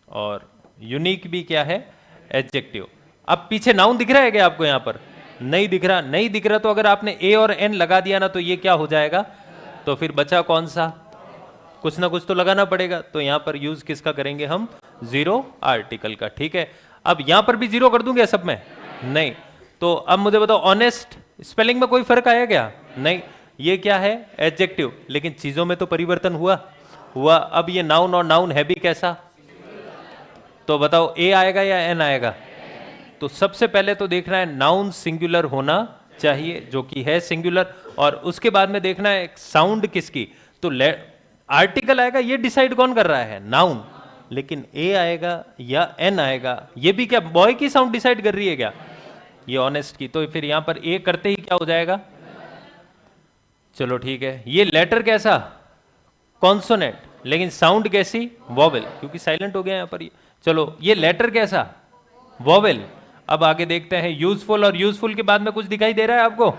और यूनिक भी क्या है, एडजेक्टिव। अब पीछे नाउन दिख रहा है क्या आपको? यहां पर नहीं दिख रहा, नहीं दिख रहा, तो अगर आपने ए और एन लगा दिया ना तो ये क्या हो जाएगा, तो फिर बचा कौन सा, कुछ ना कुछ तो लगाना पड़ेगा। तो यहां पर यूज किसका करेंगे हम, जीरो आर्टिकल का, ठीक है। अब यहां पर भी जीरो कर दूंगे सब में, नहीं। तो अब मुझे बताओ, ऑनेस्ट स्पेलिंग में कोई फर्क आया क्या? नहीं। ये क्या है, एडजेक्टिव, लेकिन चीजों में तो परिवर्तन हुआ हुआ। अब ये नाउन, और नाउन है भी कैसा, तो बताओ ए आएगा या एन आएगा? तो सबसे पहले तो देखना है नाउन सिंगुलर होना चाहिए, जो कि है सिंगुलर, और उसके बाद में देखना है साउंड किसकी। तो आर्टिकल आएगा, ये डिसाइड कौन कर रहा है, नाउन, लेकिन ए आएगा या एन आएगा, ये भी क्या बॉय की साउंड डिसाइड कर रही है क्या, ये ऑनेस्ट की। तो फिर यहां पर ए करते ही क्या हो जाएगा, चलो ठीक है। ये लेटर कैसा, कॉन्सोनेंट, लेकिन साउंड कैसी, वॉवेल, क्योंकि साइलेंट हो गया यहां पर ये। चलो ये लेटर कैसा, वॉवेल। अब आगे देखते हैं यूजफुल, और यूजफुल के बाद में कुछ दिखाई दे रहा है आपको,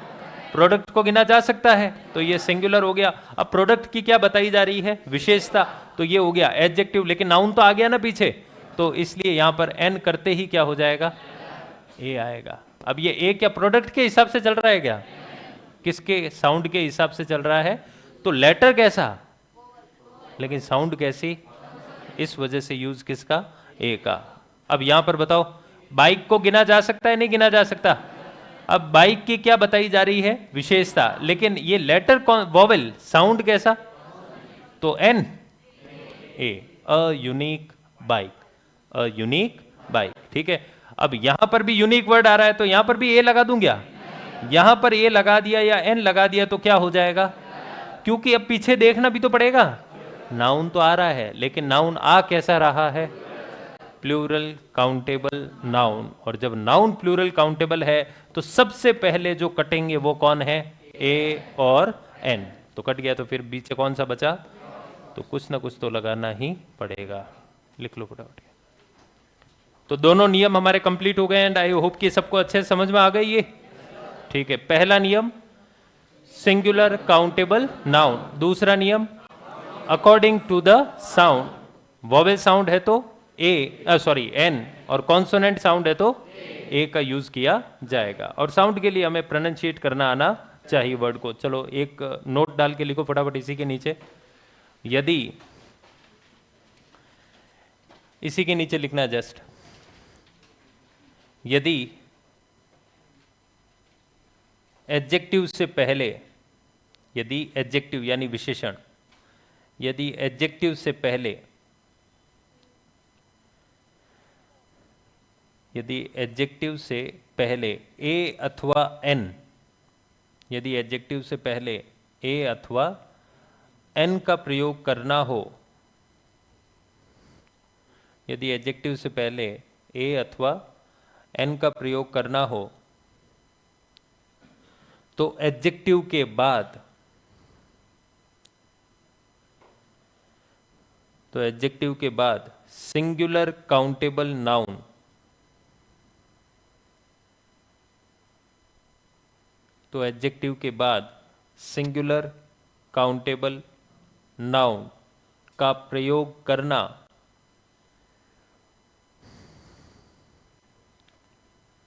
प्रोडक्ट को गिना जा सकता है, तो ये सिंगुलर हो गया। अब प्रोडक्ट की क्या बताई जा रही है, विशेषता, तो ये हो गया एडजेक्टिव, लेकिन नाउन तो आ गया ना पीछे, तो इसलिए यहां पर एन करते ही क्या हो जाएगा, ए आएगा। अब ये ए क्या प्रोडक्ट के हिसाब से चल रहा है क्या, किसके, साउंड के हिसाब से चल रहा है। तो लेटर कैसा, लेकिन साउंड कैसी, इस वजह से यूज किसका, ए का। अब यहां पर बताओ, बाइक को गिना जा सकता है, नहीं गिना जा सकता। अब बाइक की क्या बताई जा रही है, विशेषता, लेकिन ये लेटर कौन, वॉवेल, साउंड कैसा, तो an, a, a unique bike, a unique bike, ठीक है। अब यहां पर भी यूनिक वर्ड आ रहा है, तो यहां पर भी ए लगा दूं क्या, यहां पर ए लगा दिया या एन लगा दिया तो क्या हो जाएगा, क्योंकि अब पीछे देखना भी तो पड़ेगा, नाउन तो आ रहा है, लेकिन नाउन आ कैसा रहा है, प्लूरल काउंटेबल नाउन। और जब नाउन प्लूरल काउंटेबल है तो सबसे पहले जो कटेंगे वो कौन है, ए और एन। तो कट गया, तो फिर बीच कौन सा बचा, तो कुछ ना कुछ तो लगाना ही पड़ेगा, लिख लो फटाफट। तो दोनों नियम हमारे कंप्लीट हो गए, एंड आई होप कि सबको अच्छे से समझ में आ गई ये, ठीक है। पहला नियम सिंगुलर काउंटेबल नाउन, दूसरा नियम according to the sound, vowel sound है तो ए, सॉरी एन, और कॉन्सोनेंट साउंड है तो ए का यूज किया जाएगा। और साउंड के लिए हमें प्रोनाउंशिएट करना आना चाहिए वर्ड को। चलो एक नोट डाल के लिखो फटाफट इसी के नीचे। यदि, इसी के नीचे लिखना है जस्ट, यदि एडजेक्टिव से पहले, यदि एडजेक्टिव यानी विशेषण, यदि एडजेक्टिव से पहले, यदि एडजेक्टिव से पहले ए अथवा एन, यदि एडजेक्टिव से पहले ए अथवा एन का प्रयोग करना हो, यदि एडजेक्टिव से पहले ए अथवा एन का प्रयोग करना हो, तो एडजेक्टिव के बाद, तो एडजेक्टिव के बाद सिंगुलर काउंटेबल नाउन, तो एडजेक्टिव के बाद सिंगुलर काउंटेबल नाउन का प्रयोग करना,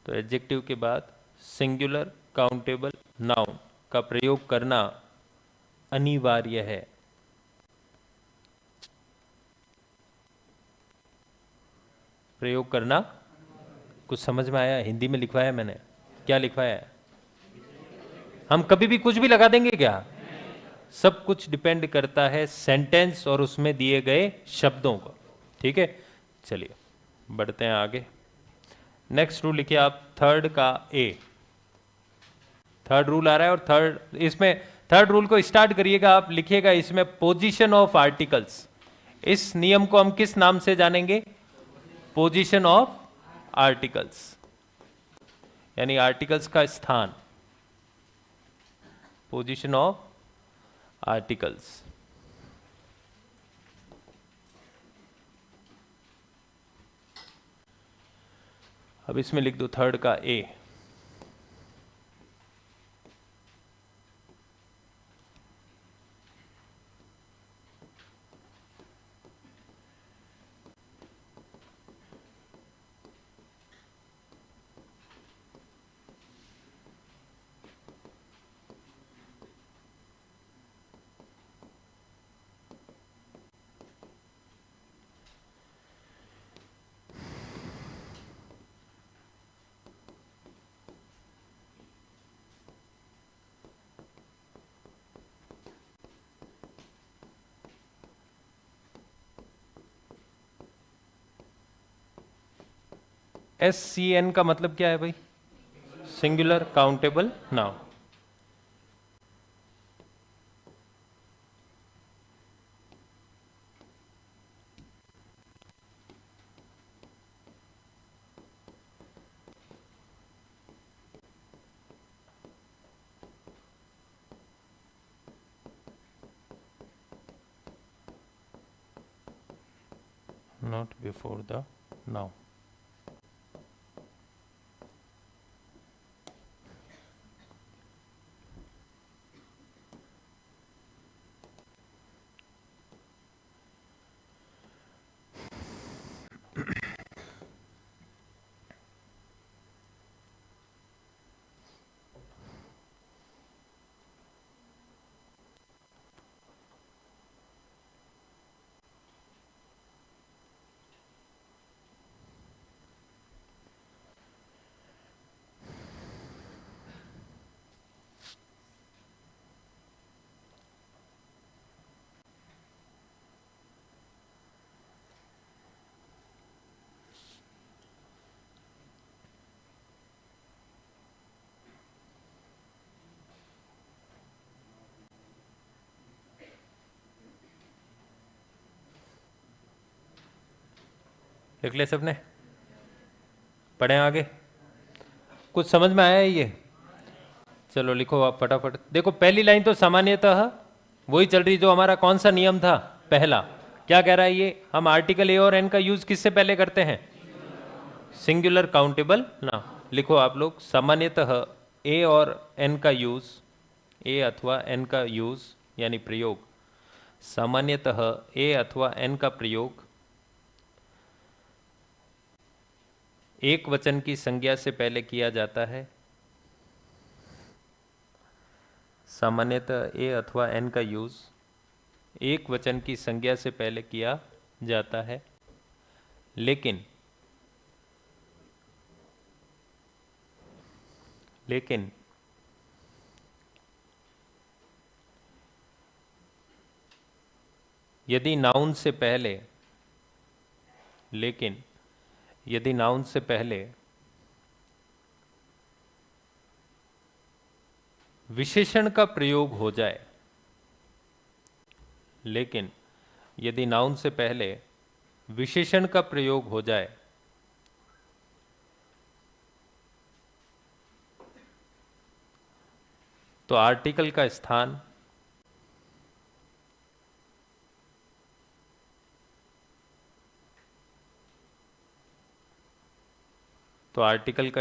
तो एडजेक्टिव के बाद सिंगुलर काउंटेबल नाउन का प्रयोग करना अनिवार्य है। प्रयोग करना, कुछ समझ में आया? हिंदी में लिखवाया मैंने, क्या लिखवाया है? हम कभी भी कुछ भी लगा देंगे क्या? सब कुछ डिपेंड करता है सेंटेंस और उसमें दिए गए शब्दों को। ठीक है, चलिए बढ़ते हैं आगे। नेक्स्ट रूल लिखिए आप, थर्ड का ए। थर्ड रूल आ रहा है और थर्ड, इसमें थर्ड रूल को स्टार्ट करिएगा आप, लिखिएगा इसमें पोजीशन ऑफ आर्टिकल्स। इस नियम को हम किस नाम से जानेंगे? पोजीशन ऑफ आर्टिकल्स, यानी आर्टिकल्स का स्थान, पोजीशन ऑफ आर्टिकल्स। अब इसमें लिख दो थर्ड का ए। SCN का मतलब क्या है भाई? Singular countable noun. Not before the noun. लिख ले सबने, पढ़े आगे? कुछ समझ में आया ये? चलो लिखो आप फटाफट। देखो पहली लाइन तो सामान्यतः वही चल रही जो हमारा कौन सा नियम था पहला। क्या कह रहा है ये? हम आर्टिकल ए और एन का यूज किससे पहले करते हैं? सिंगुलर काउंटेबल ना। लिखो आप लोग, सामान्यतः ए और एन का यूज, ए अथवा एन का यूज यानी प्रयोग, सामान्यतः ए अथवा एन का प्रयोग एक वचन की संज्ञा से पहले किया जाता है, सामान्यतः ए अथवा एन का यूज एक वचन की संज्ञा से पहले किया जाता है, लेकिन यदि नाउन से पहले विशेषण का प्रयोग हो जाए, लेकिन यदि नाउन से पहले विशेषण का प्रयोग हो जाए तो आर्टिकल का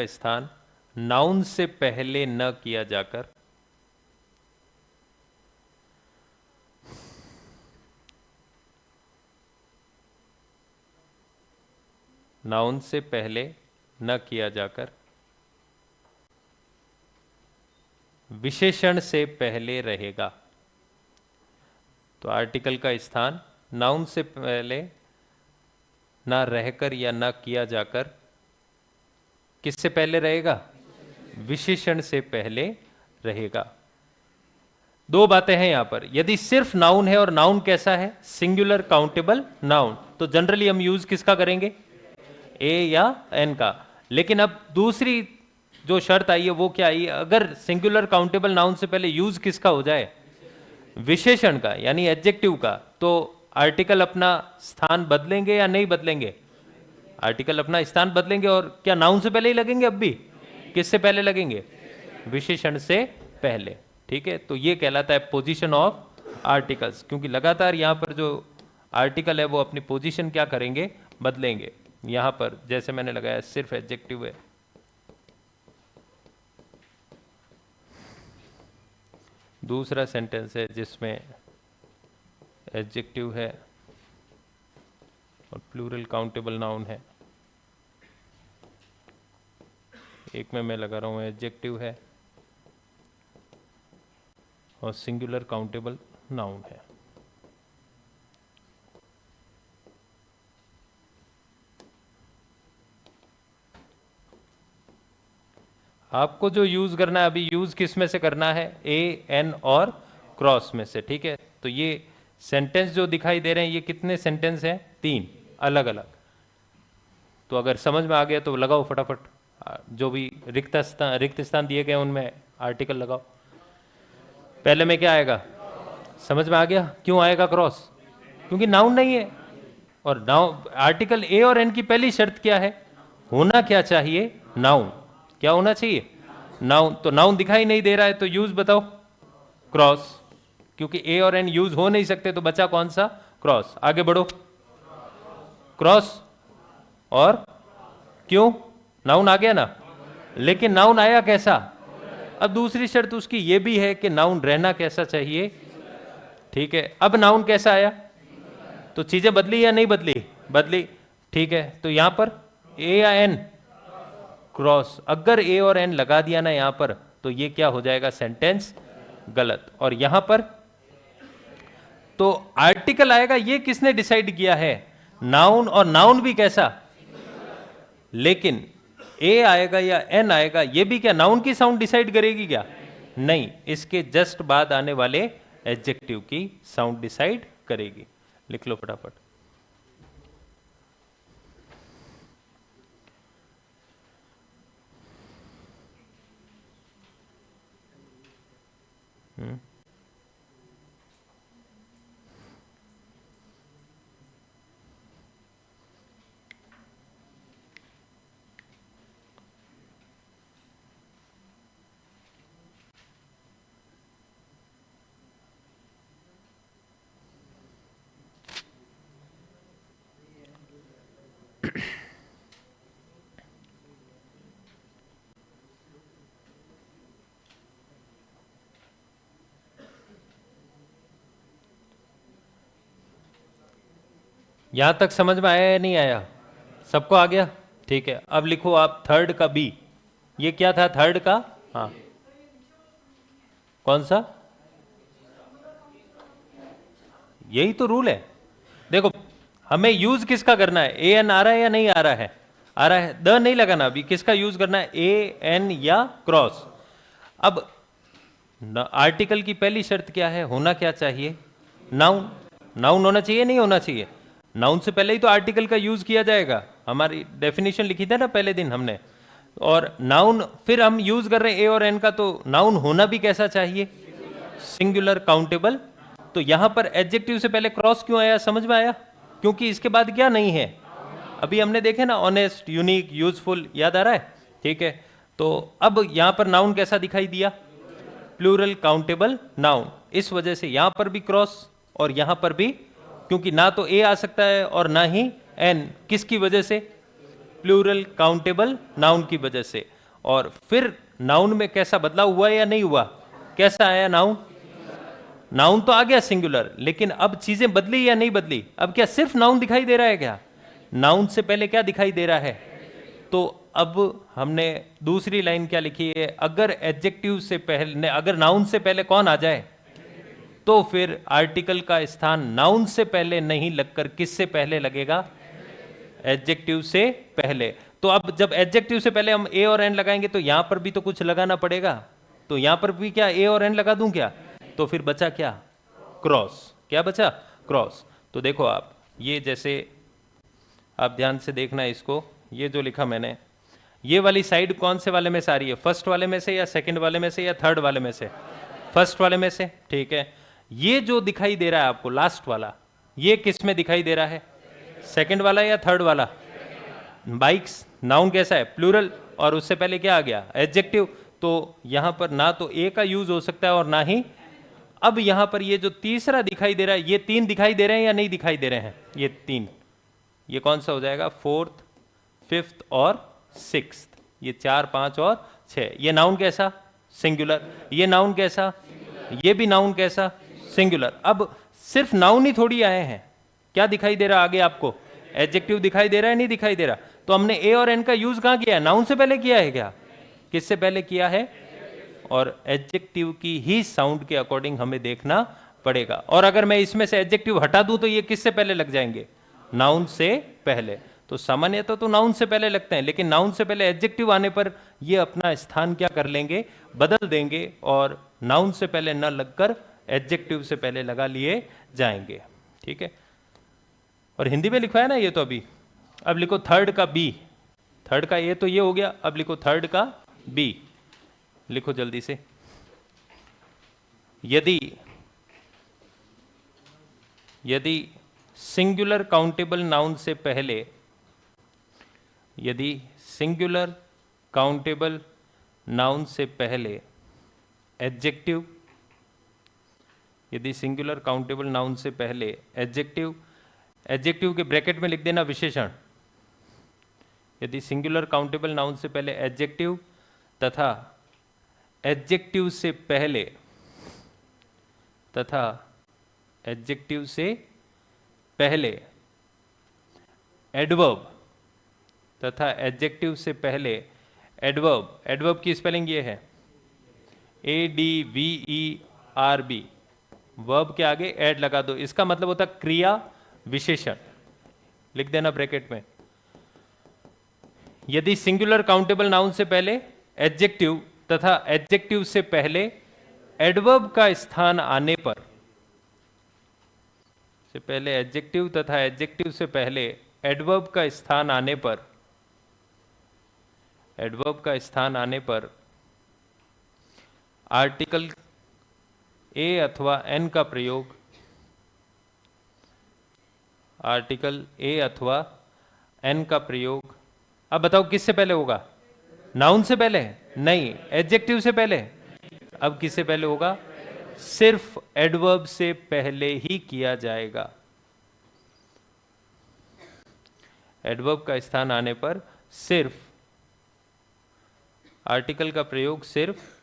स्थान नाउन से पहले न किया जाकर विशेषण से पहले रहेगा। तो आर्टिकल का स्थान नाउन से पहले ना रहकर या ना किया जाकर किससे पहले रहेगा? विशेषण से पहले रहेगा। दो बातें हैं यहां पर। यदि सिर्फ नाउन है और नाउन कैसा है? सिंगुलर काउंटेबल नाउन, तो जनरली हम यूज किसका करेंगे? ए या एन का। लेकिन अब दूसरी जो शर्त आई है वो क्या आई? अगर सिंगुलर काउंटेबल नाउन से पहले यूज किसका हो जाए? विशेषण का, यानी एडजेक्टिव का, तो आर्टिकल अपना स्थान बदलेंगे या नहीं बदलेंगे? आर्टिकल अपना स्थान बदलेंगे। और क्या नाउन से पहले ही लगेंगे? अब भी किससे पहले लगेंगे? विशेषण से पहले। ठीक है, तो ये कहलाता है पोजीशन ऑफ आर्टिकल्स, क्योंकि लगातार यहां पर जो आर्टिकल है वो अपनी पोजीशन क्या करेंगे? बदलेंगे। यहां पर जैसे मैंने लगाया सिर्फ एडजेक्टिव है, दूसरा सेंटेंस है जिसमें एडजेक्टिव है और प्लूरल काउंटेबल नाउन है। एक में मैं लगा रहा हूं एडजेक्टिव है और सिंगुलर काउंटेबल नाउन है। आपको जो यूज करना है, अभी यूज किस में से करना है? ए, एन और क्रॉस में से। ठीक है, तो ये सेंटेंस जो दिखाई दे रहे हैं ये कितने सेंटेंस हैं? 3 अलग अलग। तो अगर समझ में आ गया तो लगाओ फटाफट, जो भी रिक्त स्थान दिए गए उनमें आर्टिकल लगाओ। पहले में क्या आएगा? समझ में आ गया क्यों आएगा क्रॉस? क्योंकि नाउन नहीं है। और नाउन, आर्टिकल ए और एन की पहली शर्त क्या है? होना क्या चाहिए? नाउन। क्या होना चाहिए? नाउन। तो नाउन दिखाई नहीं दे रहा है तो यूज बताओ? क्रॉस। क्योंकि ए और एन यूज हो नहीं सकते तो बचा कौन सा? क्रॉस। आगे बढ़ो। क्रॉस और क्यों? नाउन आ गया ना। लेकिन नाउन आया कैसा? अब दूसरी शर्त उसकी ये भी है कि नाउन रहना कैसा चाहिए? ठीक है, अब नाउन कैसा आया? तो चीजें बदली या नहीं बदली? बदली। ठीक है, तो यहां पर ए या एन? क्रॉस। अगर ए और एन लगा दिया ना यहां पर तो ये क्या हो जाएगा? सेंटेंस गलत। और यहां पर तो आर्टिकल आएगा, ये किसने डिसाइड किया है? नाउन। और नाउन भी कैसा? लेकिन ए आएगा या एन आएगा ये भी क्या नाउन की साउंड डिसाइड करेगी क्या? नहीं, इसके जस्ट बाद आने वाले एडजेक्टिव की साउंड डिसाइड करेगी। लिख लो फटाफट। यहां तक समझ में आया या नहीं आया? सबको आ गया? ठीक है, अब लिखो आप थर्ड का बी। ये क्या था थर्ड का? हाँ, कौन सा? यही तो रूल है। देखो, हमें यूज किसका करना है? ए एन आ रहा है या नहीं आ रहा है? आ रहा है, द नहीं लगाना। अभी किसका यूज करना है? ए एन या क्रॉस। अब आर्टिकल की पहली शर्त क्या है? होना क्या चाहिए? नाउन। नाउन होना चाहिए, नहीं होना चाहिए? नाउन से पहले ही तो आर्टिकल का यूज किया जाएगा। हमारी डेफिनेशन लिखी थी ना पहले दिन हमने। और नाउन फिर हम यूज कर रहे हैं ए और एन का, तो नाउन होना भी कैसा चाहिए? Singular countable. तो यहां पर एडजेक्टिव से पहले क्रॉस क्यों आया? समझ में आया? क्योंकि इसके बाद क्या नहीं है? अभी हमने देखे ना, ऑनेस्ट, यूनिक, यूजफुल, याद आ रहा है? ठीक है, तो अब यहां पर नाउन कैसा दिखाई दिया? Plural countable noun. इस वजह से यहां पर भी क्रॉस और यहां पर भी, क्योंकि ना तो ए आ सकता है और ना ही एन। किसकी वजह से? प्लूरल काउंटेबल नाउन की वजह से। और फिर नाउन में कैसा बदलाव हुआ या नहीं हुआ? कैसा आया नाउन? नाउन तो आ गया सिंगुलर, लेकिन अब चीजें बदली या नहीं बदली? अब क्या सिर्फ नाउन दिखाई दे रहा है क्या? नाउन से पहले क्या दिखाई दे रहा है? तो अब हमने दूसरी लाइन क्या लिखी है? अगर एडजेक्टिव से पहले, अगर नाउन से पहले कौन आ जाए, तो फिर आर्टिकल का स्थान नाउन से पहले नहीं लगकर किससे पहले लगेगा? एडजेक्टिव से पहले। तो अब जब एडजेक्टिव से पहले हम ए और एन लगाएंगे तो यहां पर भी तो कुछ लगाना पड़ेगा। तो यहां पर भी क्या ए और एन लगा दूं क्या? तो फिर बचा क्या? क्रॉस। क्या बचा? क्रॉस। तो देखो आप, ये जैसे आप ध्यान से देखना इसको, ये जो लिखा मैंने, ये वाली साइड कौन से वाले में से आ रही है? फर्स्ट वाले में से या सेकंड वाले में से या थर्ड वाले में से? फर्स्ट वाले में से। ठीक है, ये जो दिखाई दे रहा है आपको लास्ट वाला, ये किस में दिखाई दे रहा है? सेकंड वाला या थर्ड वाला? बाइक्स नाउन कैसा है? प्लूरल। और उससे पहले क्या आ गया? एडजेक्टिव। तो यहां पर ना तो ए का यूज हो सकता है और ना ही। अब यहां पर ये जो तीसरा दिखाई दे रहा है, ये तीन दिखाई दे रहे हैं या नहीं दिखाई दे रहे हैं? ये तीन, ये कौन सा हो जाएगा? फोर्थ, फिफ्थ और सिक्स्थ। ये 4, 5 और 6। ये नाउन कैसा? सिंगुलर। ये नाउन कैसा? ये भी नाउन कैसा? सिंगुलर। अब सिर्फ नाउन ही थोड़ी आए हैं। क्या दिखाई दे रहा आगे आपको? एडजेक्टिव दिखाई दे रहा है, नहीं दिखाई दे रहा? तो हमने ए और एन का यूज कहां किया है? नाउन से पहले किया है क्या? किससे पहले किया है? और एडजेक्टिव की ही साउंड के अकॉर्डिंग हमें देखना पड़ेगा। और अगर मैं इसमें से एडजेक्टिव हटा दूं तो ये किससे पहले लग जाएंगे? नाउन से पहले। तो सामान्यतः तो नाउन से पहले लगते हैं, लेकिन नाउन से पहले एडजेक्टिव आने पर ये अपना स्थान क्या कर लेंगे? बदल देंगे, और नाउन से पहले न लगकर एडजेक्टिव से पहले लगा लिए जाएंगे। ठीक है, और हिंदी में लिखवाया ना ये तो अभी। अब लिखो थर्ड का बी। थर्ड का ए तो ये हो गया, अब लिखो थर्ड का बी। लिखो जल्दी से। यदि सिंगुलर काउंटेबल नाउन से पहले, यदि सिंगुलर काउंटेबल नाउन से पहले एडजेक्टिव, यदि सिंगुलर काउंटेबल नाउन से पहले एडजेक्टिव, एडजेक्टिव के ब्रैकेट में लिख देना विशेषण। यदि सिंगुलर काउंटेबल नाउन से पहले एडजेक्टिव तथा एडजेक्टिव से पहले, तथा एडजेक्टिव से पहले एडवर्ब, तथा एडजेक्टिव से पहले एडवर्ब। एडवर्ब की स्पेलिंग ये है ADVERB। वर्ब के आगे एड लगा दो, इसका मतलब होता क्रिया विशेषण। लिख देना ब्रैकेट में। यदि सिंगुलर काउंटेबल नाउन से पहले एडजेक्टिव तथा एडजेक्टिव से पहले एडवर्ब का स्थान आने पर, से पहले एडजेक्टिव तथा एडजेक्टिव से पहले एडवर्ब का स्थान आने पर, एडवर्ब का स्थान आने पर आर्टिकल ए अथवा एन का प्रयोग, आर्टिकल ए अथवा एन का प्रयोग। अब बताओ किससे पहले होगा? नाउन से पहले? नहीं, एडजेक्टिव से पहले। अब किससे पहले होगा? सिर्फ एडवर्ब से पहले ही किया जाएगा। एडवर्ब का स्थान आने पर सिर्फ आर्टिकल का प्रयोग सिर्फ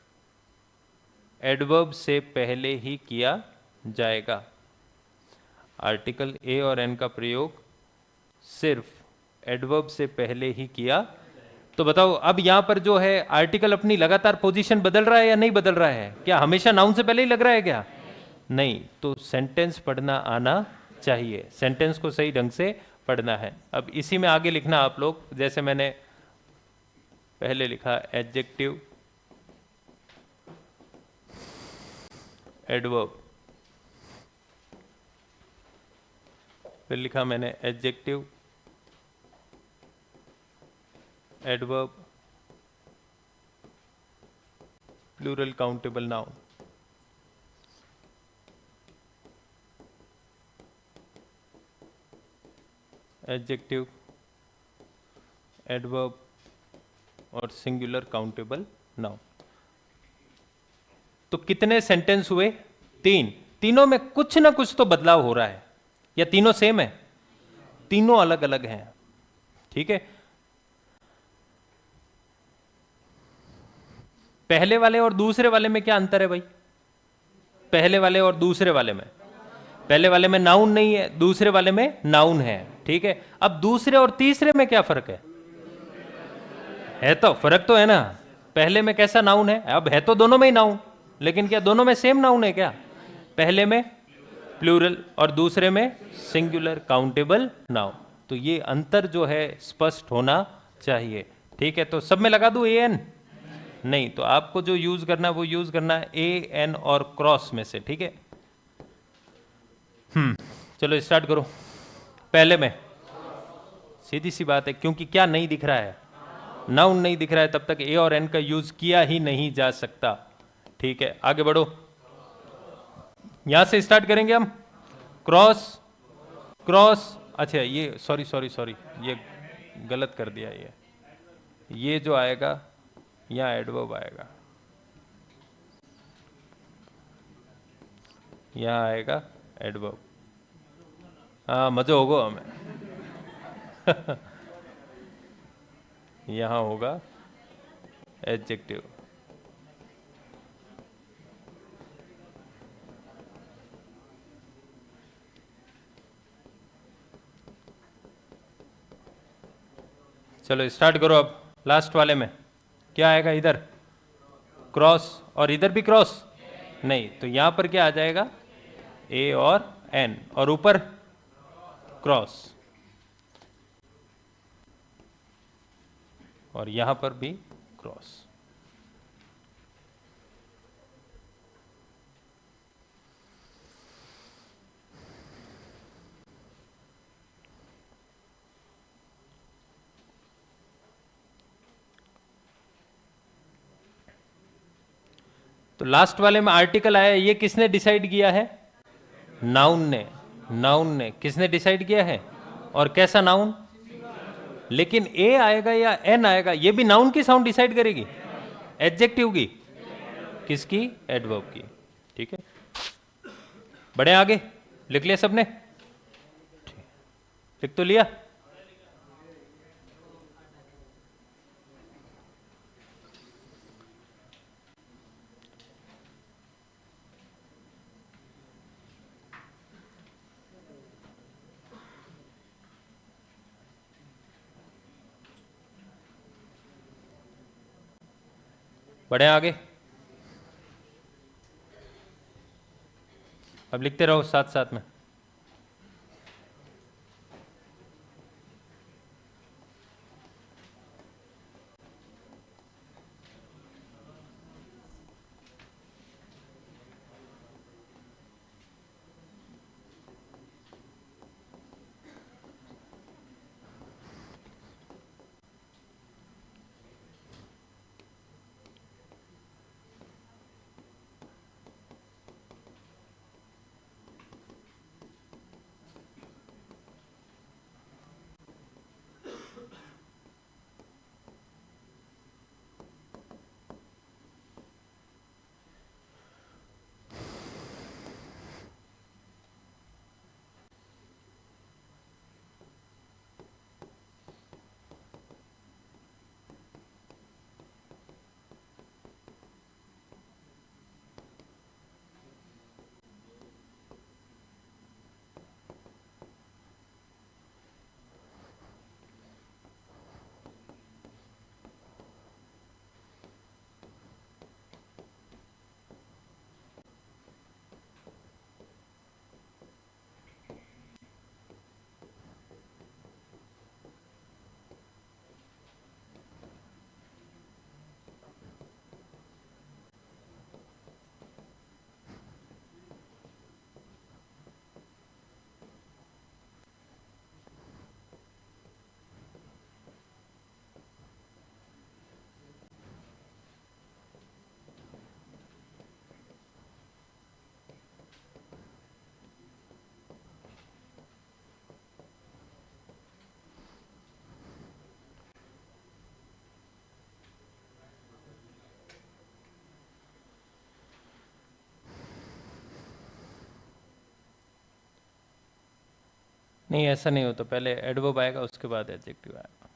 एडवर्ब से पहले ही किया जाएगा। आर्टिकल ए और एन का प्रयोग सिर्फ एडवर्ब से पहले ही किया। तो बताओ अब यहां पर जो है आर्टिकल अपनी लगातार पोजीशन बदल रहा है या नहीं बदल रहा है? क्या हमेशा नाउन से पहले ही लग रहा है क्या? नहीं। तो सेंटेंस पढ़ना आना चाहिए, सेंटेंस को सही ढंग से पढ़ना है। अब इसी में आगे लिखना आप लोग, जैसे मैंने पहले लिखा एडजेक्टिव, एडवर्ब, फिर लिखा मैंने adjective, adverb, plural countable noun. Adjective, adverb और सिंगुलर काउंटेबल नाउन। तो कितने सेंटेंस हुए? 3। तीनों में कुछ ना कुछ तो बदलाव हो रहा है, या तीनों सेम है? तीनों अलग अलग हैं। ठीक है, पहले वाले और दूसरे वाले में क्या अंतर है भाई? पहले वाले और दूसरे वाले में, पहले वाले में नाउन नहीं है, दूसरे वाले में नाउन है। ठीक है, अब दूसरे और तीसरे में क्या फर्क है? तो फर्क तो है ना, पहले में कैसा नाउन है, अब है तो दोनों में ही नाउन, लेकिन क्या दोनों में सेम नाउन है क्या? पहले में प्लूरल और दूसरे में सिंगुलर काउंटेबल नाउन। तो ये अंतर जो है स्पष्ट होना चाहिए। ठीक है, तो सब में लगा दूं ए एन? नहीं, तो आपको जो यूज करना है वो यूज करना है ए एन और क्रॉस में से। ठीक है, चलो स्टार्ट करो। पहले में सीधी सी बात है, क्योंकि क्या नहीं दिख रहा है? नाउन नहीं दिख रहा है, तब तक ए और एन का यूज किया ही नहीं जा सकता। ठीक है, आगे बढ़ो, यहां से स्टार्ट करेंगे हम। क्रॉस, क्रॉस, अच्छा ये सॉरी सॉरी सॉरी, ये गलत कर दिया। ये जो आएगा यहां एडवर्ब आएगा, यहां आएगा एडवर्ब। हाँ, मजा होगा हमें। यहां होगा एडजेक्टिव। चलो स्टार्ट करो। अब लास्ट वाले में क्या आएगा? इधर क्रॉस और इधर भी क्रॉस नहीं, तो यहां पर क्या आ जाएगा? ए और एन, और ऊपर क्रॉस, और यहां पर भी क्रॉस। तो लास्ट वाले में आर्टिकल आया, ये किसने डिसाइड किया है? नाउन ने। नाउन ने किसने डिसाइड किया है? और कैसा नाउन? लेकिन ए आएगा या एन आएगा, ये भी नाउन की साउंड डिसाइड करेगी? एडजेक्टिव की? किसकी? एडवर्ब की। ठीक है, बढ़े आगे। लिख लिया सबने? लिख तो लिया? बढ़े आगे। अब लिखते रहो साथ साथ में। नहीं ऐसा नहीं होता, पहले एडवर्ब आएगा उसके बाद एडजेक्टिव आएगा।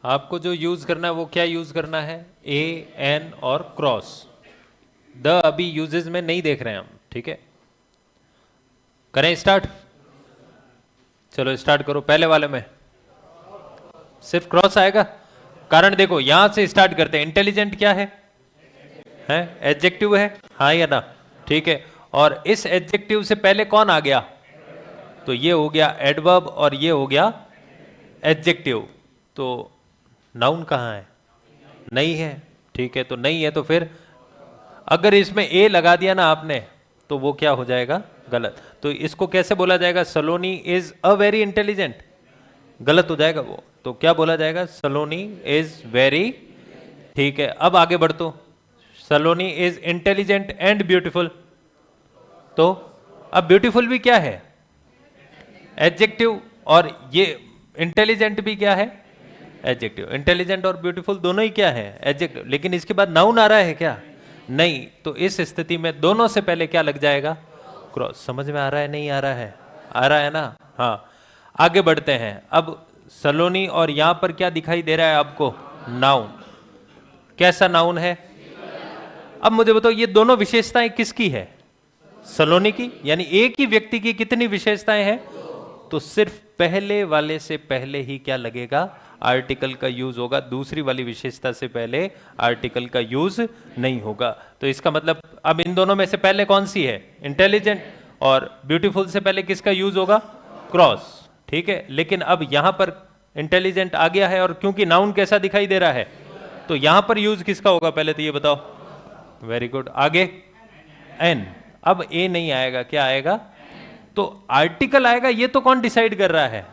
आपको जो यूज करना है वो क्या यूज करना है, ए एन और क्रॉस। द अभी यूजेस में नहीं देख रहे हैं हम, ठीक है। करें स्टार्ट, चलो स्टार्ट करो। पहले वाले में सिर्फ क्रॉस आएगा, कारण देखो यहां से स्टार्ट करते हैं। इंटेलिजेंट क्या है एडजेक्टिव है, हाँ या ना, ठीक है। और इस एडजेक्टिव से पहले कौन आ गया, तो ये हो गया एडवर्ब और ये हो गया एडजेक्टिव। तो नाउन कहाँ है, नहीं है, ठीक है। तो नहीं है तो फिर अगर इसमें ए लगा दिया ना आपने तो वो क्या हो जाएगा, गलत। तो इसको कैसे बोला जाएगा, सलोनी इज अ वेरी इंटेलिजेंट, गलत हो जाएगा वो। तो क्या बोला जाएगा, सलोनी इज वेरी, ठीक है। अब आगे बढ़, तो सलोनी इज इंटेलिजेंट एंड ब्यूटीफुल, तो अब ब्यूटीफुल भी क्या है, एडजेक्टिव, और ये इंटेलिजेंट भी क्या है, एडजेक्टिव। इंटेलिजेंट और ब्यूटीफुल दोनों ही क्या है, एडजेक्टिव। लेकिन इसके बाद नाउन आ रहा है क्या, नहीं। तो इस स्थिति में दोनों से पहले क्या लग जाएगा, क्रॉस। समझ में आ रहा है, नहीं आ रहा है, आ रहा है ना, हाँ। आगे बढ़ते हैं। अब सलोनी और यहां पर क्या दिखाई दे रहा है आपको, नाउन। कैसा नाउन है, अब मुझे बताओ ये दोनों विशेषताएं किसकी है, सलोनी की, यानी एक ही व्यक्ति की कितनी विशेषताएं हैं, तो सिर्फ पहले वाले से पहले ही क्या लगेगा, आर्टिकल का यूज होगा। दूसरी वाली विशेषता से पहले आर्टिकल का यूज नहीं होगा। तो इसका मतलब अब इन दोनों में से पहले कौन सी है, इंटेलिजेंट, और ब्यूटीफुल से पहले किसका यूज होगा, क्रॉस, ठीक है। लेकिन अब यहां पर इंटेलिजेंट आ गया है, और क्योंकि नाउन कैसा दिखाई दे रहा है, तो यहां पर यूज किसका होगा, पहले तो ये बताओ। वेरी गुड, आगे एन। अब ए नहीं आएगा, क्या आएगा, तो आर्टिकल आएगा, ये तो कौन डिसाइड कर रहा है,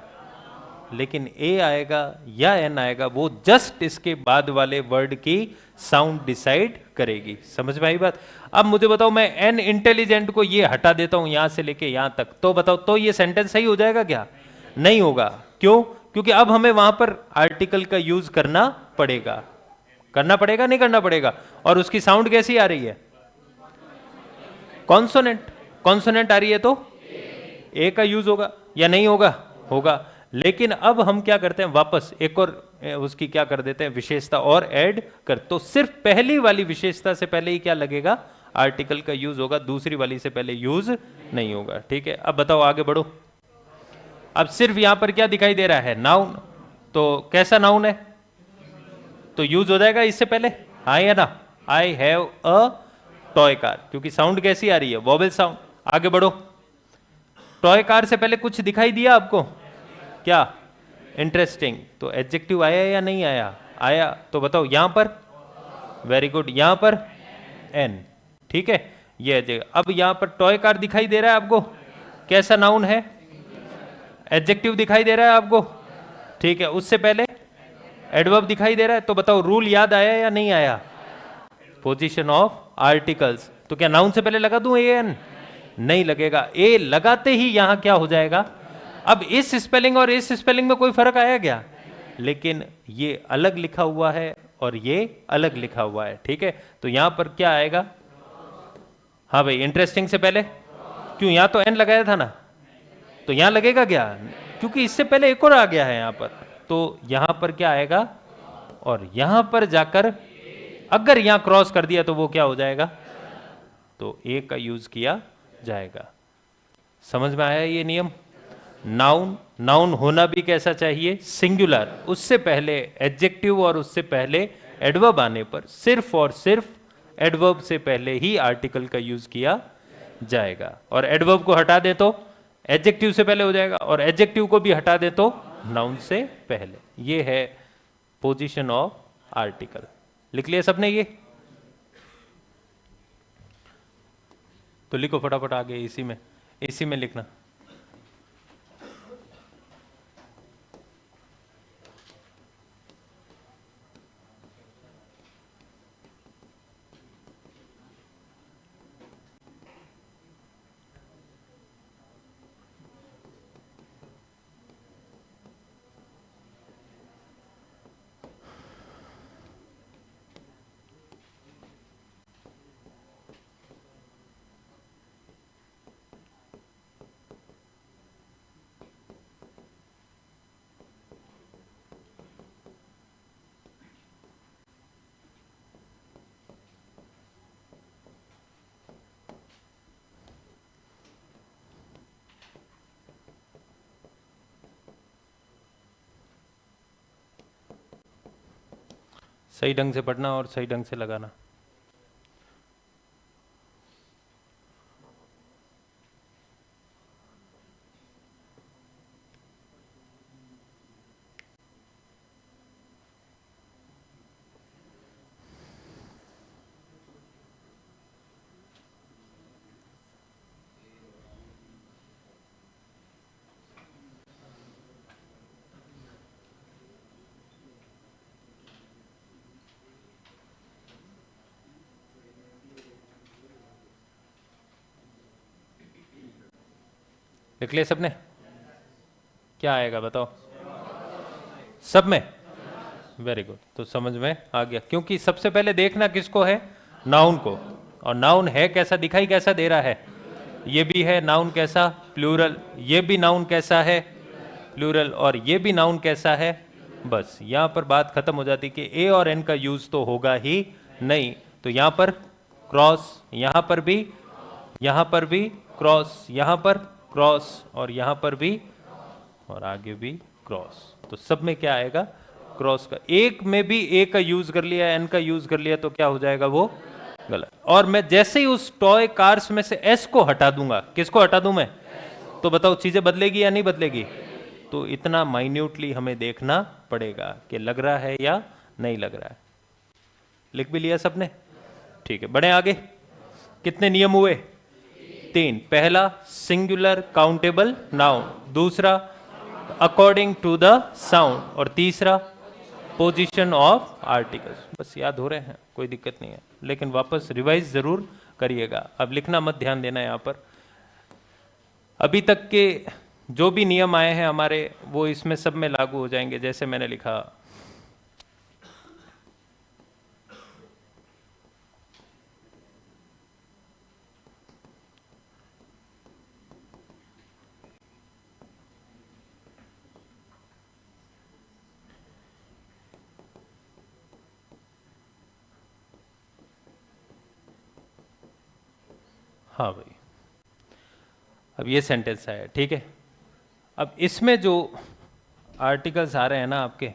लेकिन ए आएगा या एन आएगा, वो जस्ट इसके बाद वाले वर्ड की साउंड डिसाइड करेगी। समझ में आई बात। अब मुझे बताओ, मैं एन इंटेलिजेंट को ये हटा देता हूं यहां से लेके यहां तक, तो बताओ तो ये सेंटेंस सही हो जाएगा क्या, नहीं होगा। क्यों, क्योंकि अब हमें वहां पर आर्टिकल का यूज करना पड़ेगा, नहीं करना पड़ेगा। और उसकी साउंड कैसी आ रही है, कॉन्सोनेंट, कॉन्सोनेंट आ रही है, तो ए का यूज होगा या नहीं होगा, होगा। लेकिन अब हम क्या करते हैं, वापस एक और उसकी क्या कर देते हैं, विशेषता और ऐड कर। तो सिर्फ पहली वाली विशेषता से पहले ही क्या लगेगा, आर्टिकल का यूज होगा, दूसरी वाली से पहले यूज नहीं होगा, ठीक है। अब बताओ आगे बढ़ो। अब सिर्फ यहां पर क्या दिखाई दे रहा है, नाउन। तो कैसा नाउन है, तो यूज हो जाएगा इससे पहले, हाँ या ना, I have a toy car, क्योंकि साउंड कैसी आ रही है, वोवेल साउंड। आगे बढ़ो, टॉय कार से पहले कुछ दिखाई दिया आपको, क्या, इंटरेस्टिंग, तो एडजेक्टिव आया या नहीं आया, आया। तो बताओ यहां पर, वेरी गुड, यहां पर एन, ठीक है, ये एडजेक्टिव। अब यहां पर टॉय कार दिखाई दे रहा है आपको, कैसा नाउन है, एडजेक्टिव दिखाई दे रहा है आपको, ठीक है। उससे पहले एडवर्ब दिखाई दे रहा है। तो बताओ रूल याद आया या नहीं आया, पोजीशन ऑफ आर्टिकल्स। तो क्या नाउन से पहले लगा दूं ए एन, नहीं लगेगा। ए लगाते ही यहां क्या हो जाएगा, अब इस स्पेलिंग और इस स्पेलिंग में कोई फर्क आया क्या, लेकिन ये अलग लिखा हुआ है और ये अलग लिखा हुआ है, ठीक है। तो यहां पर क्या आएगा, हाँ भाई, इंटरेस्टिंग से पहले, क्यों, यहां तो एन लगाया था ना, तो यहां लगेगा क्या, क्योंकि इससे पहले एक और आ गया है यहां पर। तो यहां पर क्या आएगा, और यहां पर जाकर अगर यहां क्रॉस कर दिया तो वो क्या हो जाएगा, तो ए का यूज किया जाएगा। समझ में आया ये नियम? नाउन, नाउन होना भी कैसा चाहिए, सिंगुलर, उससे पहले एडजेक्टिव और उससे पहले एडवर्ब आने पर सिर्फ और सिर्फ एडवर्ब से पहले ही आर्टिकल का यूज किया जाएगा, और एडवर्ब को हटा दे तो एडजेक्टिव से पहले हो जाएगा, और एडजेक्टिव को भी हटा दे तो नाउन से पहले। ये है पोजीशन ऑफ आर्टिकल। लिख लिया सबने ये? तो लिखो फटाफट आगे, इसी में लिखना। सही ढंग से पढ़ना और सही ढंग से लगाना। लिख लिया सबने? क्या आएगा बताओ? सब में? Very good. तो समझ में आ गया, क्योंकि सबसे पहले देखना किसको है, नाउन को। और नाउन है कैसा, दिखाई कैसा दे रहा है, ये भी है नाउन कैसा, प्लूरल, ये भी नाउन कैसा है, प्लूरल, और ये भी नाउन कैसा है। बस यहां पर बात खत्म हो जाती कि ए और एन का यूज तो होगा ही नहीं, तो यहां पर क्रॉस, यहां पर भी, यहां पर भी क्रॉस, यहां पर क्रॉस, और यहां पर भी, और आगे भी क्रॉस। तो सब में क्या आएगा, क्रॉस का। एक में भी ए का यूज कर लिया, एन का यूज कर लिया, तो क्या हो जाएगा, वो गलत। और मैं जैसे ही उस टॉय कार्स में से एस को हटा दूंगा, किसको हटा दूं मैं, तो बताओ चीजें बदलेगी या नहीं बदलेगी? तो इतना माइन्यूटली हमें देखना पड़ेगा कि लग रहा है या नहीं लग रहा है। लिख भी लिया सबने? ठीक है, बढ़े आगे। कितने नियम हुए? 3। पहला सिंगुलर काउंटेबल नाउन, दूसरा अकॉर्डिंग टू द साउंड, और तीसरा पोजीशन ऑफ आर्टिकल्स। बस याद हो रहे हैं, कोई दिक्कत नहीं है, लेकिन वापस रिवाइज जरूर करिएगा। अब लिखना मत, ध्यान देना यहां पर। अभी तक के जो भी नियम आए हैं हमारे, वो इसमें सब में लागू हो जाएंगे, जैसे मैंने लिखा। हाँ भाई, अब ये सेंटेंस है, ठीक है। अब इसमें जो आर्टिकल्स आ रहे हैं ना आपके,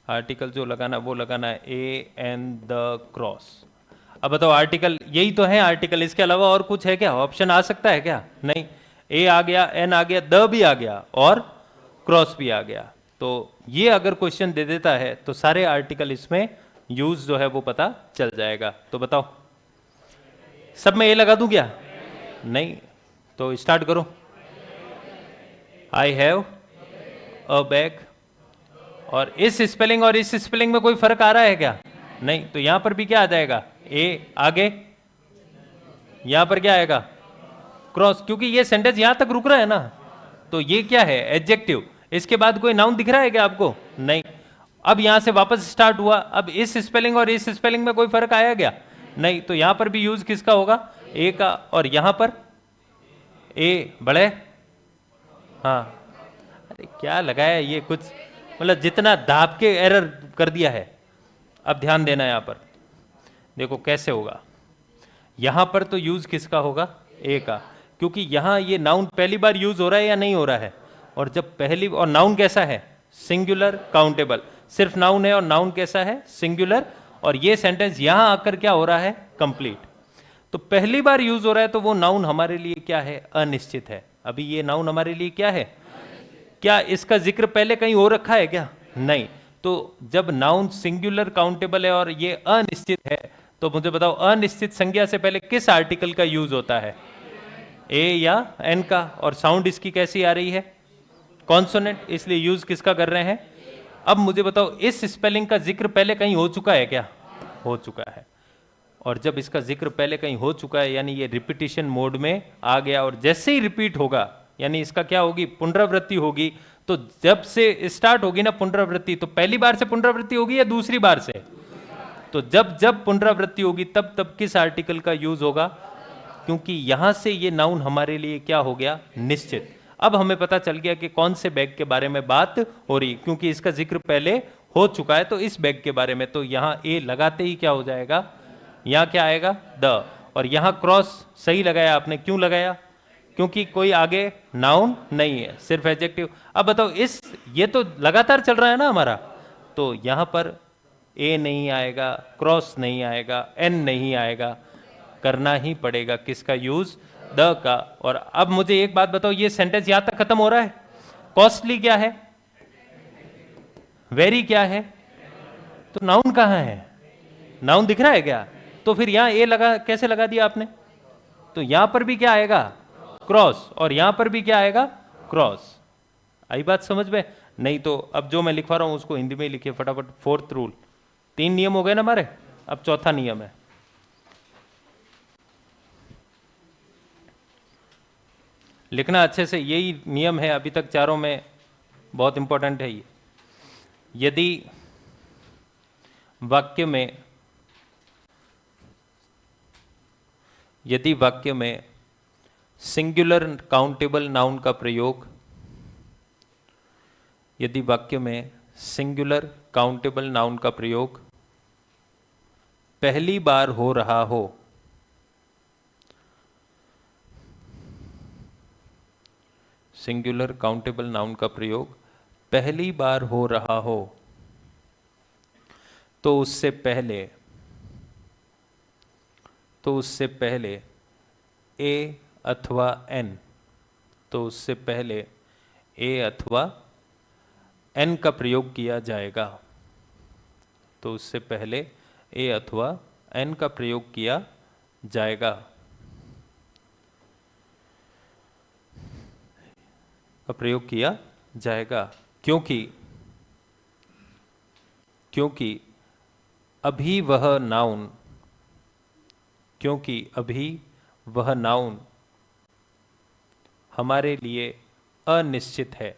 आर्टिकल जो लगाना वो लगाना है ए एन द क्रॉस। अब बताओ आर्टिकल यही तो है आर्टिकल, इसके अलावा और कुछ है क्या, ऑप्शन आ सकता है क्या? नहीं। ए आ गया, एन आ गया, द भी आ गया, और क्रॉस भी आ गया। तो ये अगर क्वेश्चन दे देता है तो सारे आर्टिकल इसमें यूज जो है वो पता चल जाएगा। तो बताओ सब में ए लगा दूं क्या? नहीं। तो स्टार्ट करो। आई हैव अ बैग, और इस स्पेलिंग और इस स्पेलिंग में कोई फर्क आ रहा है क्या? नहीं। तो यहां पर भी क्या आ जाएगा, ए, आगे यहां पर क्या आएगा, क्रॉस, क्योंकि ये सेंटेंस यहां तक रुक रहा है ना। तो ये क्या है, एडजेक्टिव। इसके बाद कोई नाउन दिख रहा है क्या आपको? नहीं। अब यहां से वापस स्टार्ट हुआ, अब इस स्पेलिंग और इस स्पेलिंग में कोई फर्क आया क्या? नहीं। तो यहां पर भी यूज किसका होगा, ए का, और यहां पर ए बड़े, हाँ। अरे क्या लगाया ये, कुछ मतलब जितना दाब के एरर कर दिया है। अब ध्यान देना यहां पर, देखो कैसे होगा, यहां पर तो यूज किसका होगा, ए का, क्योंकि यहां ये नाउन पहली बार यूज हो रहा है या नहीं हो रहा है, और जब पहली, और नाउन कैसा है, सिंगुलर काउंटेबल, सिर्फ नाउन है और नाउन कैसा है, सिंगुलर, और ये सेंटेंस यहां आकर क्या हो रहा है, कंप्लीट। तो पहली बार यूज हो रहा है तो वो नाउन हमारे लिए क्या है, अनिश्चित है। अभी ये नाउन हमारे लिए क्या है, क्या इसका जिक्र पहले कहीं हो रखा है क्या, नहीं। तो जब नाउन सिंगुलर काउंटेबल है और ये अनिश्चित है, तो मुझे बताओ अनिश्चित संज्ञा से पहले किस आर्टिकल का यूज होता है, ए या एन का, और साउंड इसकी कैसी आ रही है, कॉन्सोनेंट, इसलिए यूज किसका कर रहे हैं। अब मुझे बताओ इस स्पेलिंग का जिक्र पहले कहीं हो चुका है क्या, हो चुका है, और जब इसका जिक्र पहले कहीं हो चुका है यानी ये रिपीटिशन मोड में आ गया, और जैसे ही रिपीट होगा यानी इसका क्या होगी, पुनरावृत्ति होगी। तो जब से स्टार्ट होगी ना पुनरावृत्ति, तो पहली बार से पुनरावृत्ति होगी या दूसरी बार से, तो जब जब पुनरावृत्ति होगी तब तब किस आर्टिकल का यूज होगा, क्योंकि यहां से ये नाउन हमारे लिए क्या हो गया, निश्चित। अब हमें पता चल गया कि कौन से बैग के बारे में बात हो रही, क्योंकि इसका जिक्र पहले हो चुका है, तो इस बैग के बारे में। तो यहां ए लगाते ही क्या हो जाएगा, यहां क्या आएगा, द, और यहां क्रॉस सही लगाया आपने, क्यों लगाया, क्योंकि कोई आगे नाउन नहीं है, सिर्फ एडजेक्टिव। अब बताओ इस, ये तो लगातार चल रहा है ना हमारा, तो यहां पर ए नहीं आएगा, क्रॉस नहीं आएगा, एन नहीं आएगा, करना ही पड़ेगा किसका यूज, द का। और अब मुझे एक बात बताओ, ये सेंटेंस यहां तक खत्म हो रहा है, कॉस्टली क्या है, वेरी क्या है, तो नाउन कहां है, नाउन दिख रहा है क्या, तो फिर यहां ए लगा, कैसे लगा दिया आपने, तो यहां पर भी क्या आएगा, क्रॉस, और यहां पर भी क्या आएगा, क्रॉस। आई बात समझ में, नहीं तो अब जो मैं लिखवा रहा हूं उसको हिंदी में ही लिखिए फटाफट। फोर्थ रूल, 3 नियम हो गए ना हमारे, अब चौथा नियम है, लिखना अच्छे से, यही नियम है अभी तक चारों में, बहुत इंपॉर्टेंट है ये। यदि वाक्य में, यदि वाक्य में सिंगुलर काउंटेबल नाउन का प्रयोग, यदि वाक्य में सिंगुलर काउंटेबल नाउन का प्रयोग पहली बार हो रहा हो, सिंगुलर काउंटेबल नाउन का प्रयोग पहली बार हो रहा हो, तो उससे पहले, तो उससे पहले ए अथवा एन, तो उससे पहले ए अथवा एन का प्रयोग किया जाएगा, तो उससे पहले ए अथवा एन का प्रयोग किया जाएगा, का प्रयोग किया जाएगा, क्योंकि, क्योंकि अभी वह नाउन, क्योंकि अभी वह नाउन हमारे लिए अनिश्चित है,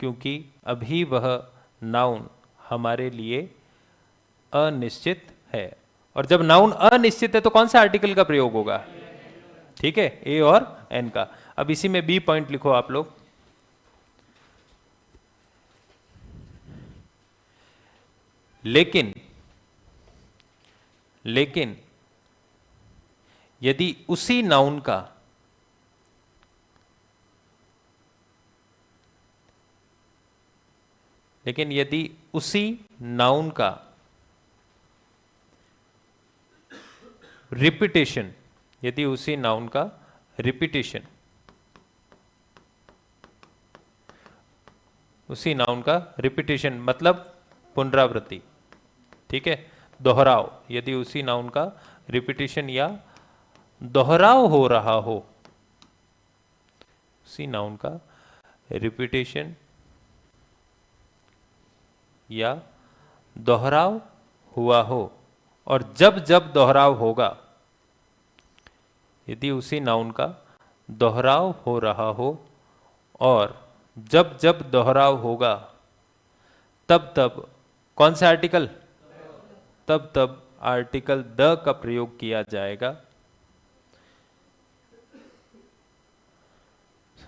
क्योंकि अभी वह नाउन हमारे लिए अनिश्चित है। और जब नाउन अनिश्चित है तो कौन सा आर्टिकल का प्रयोग होगा, ठीक है, ए और एन का। अब इसी में बी पॉइंट लिखो आप लोग, लेकिन, लेकिन यदि उसी नाउन का, लेकिन यदि उसी नाउन का रिपीटेशन, यदि उसी नाउन का रिपीटेशन, उसी नाउन का रिपीटेशन मतलब पुनरावृत्ति, ठीक है, दोहराव, यदि उसी नाउन का रिपीटेशन या दोहराव हो रहा हो, उसी नाउन का रिपीटेशन या दोहराव हुआ हो, और जब जब दोहराव होगा, यदि उसी नाउन का दोहराव हो रहा हो और जब जब दोहराव होगा, तब तब कौन सा आर्टिकल, तब तब आर्टिकल द का प्रयोग किया जाएगा,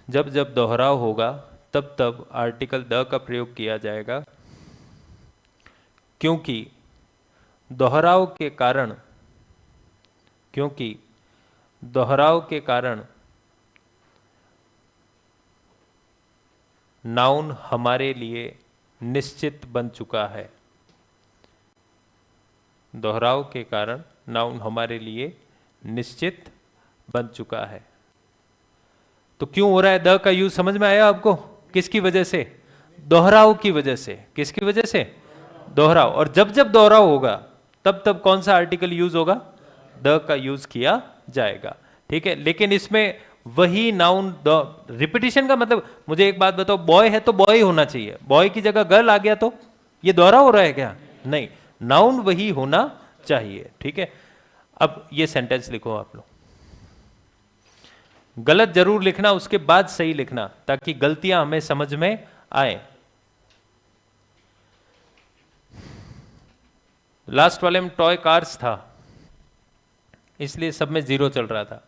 जब जब दोहराव होगा तब तब आर्टिकल द का प्रयोग किया जाएगा, क्योंकि दोहराव के कारण, क्योंकि दोहराव के कारण नाउन हमारे लिए निश्चित बन चुका है। दोहराव के कारण नाउन हमारे लिए निश्चित बन चुका है। तो क्यों हो रहा है द का यूज, समझ में आया आपको? किसकी वजह से? दोहराव की वजह से। किसकी वजह से? दोहराव। और जब जब दोहराव होगा तब तब कौन सा आर्टिकल यूज होगा? द का यूज किया जाएगा। ठीक है, लेकिन इसमें वही नाउन, रिपीटिशन का मतलब, मुझे एक बात बताओ, बॉय है तो बॉय होना चाहिए, बॉय की जगह गर्ल आ गया तो ये दोहरा हो रहा है क्या? नहीं, नाउन वही होना चाहिए। ठीक है, अब ये सेंटेंस लिखो आप लोग, गलत जरूर लिखना, उसके बाद सही लिखना, ताकि गलतियां हमें समझ में आए। लास्ट वाले में टॉय कार्स था, इसलिए सब में 0 चल रहा था।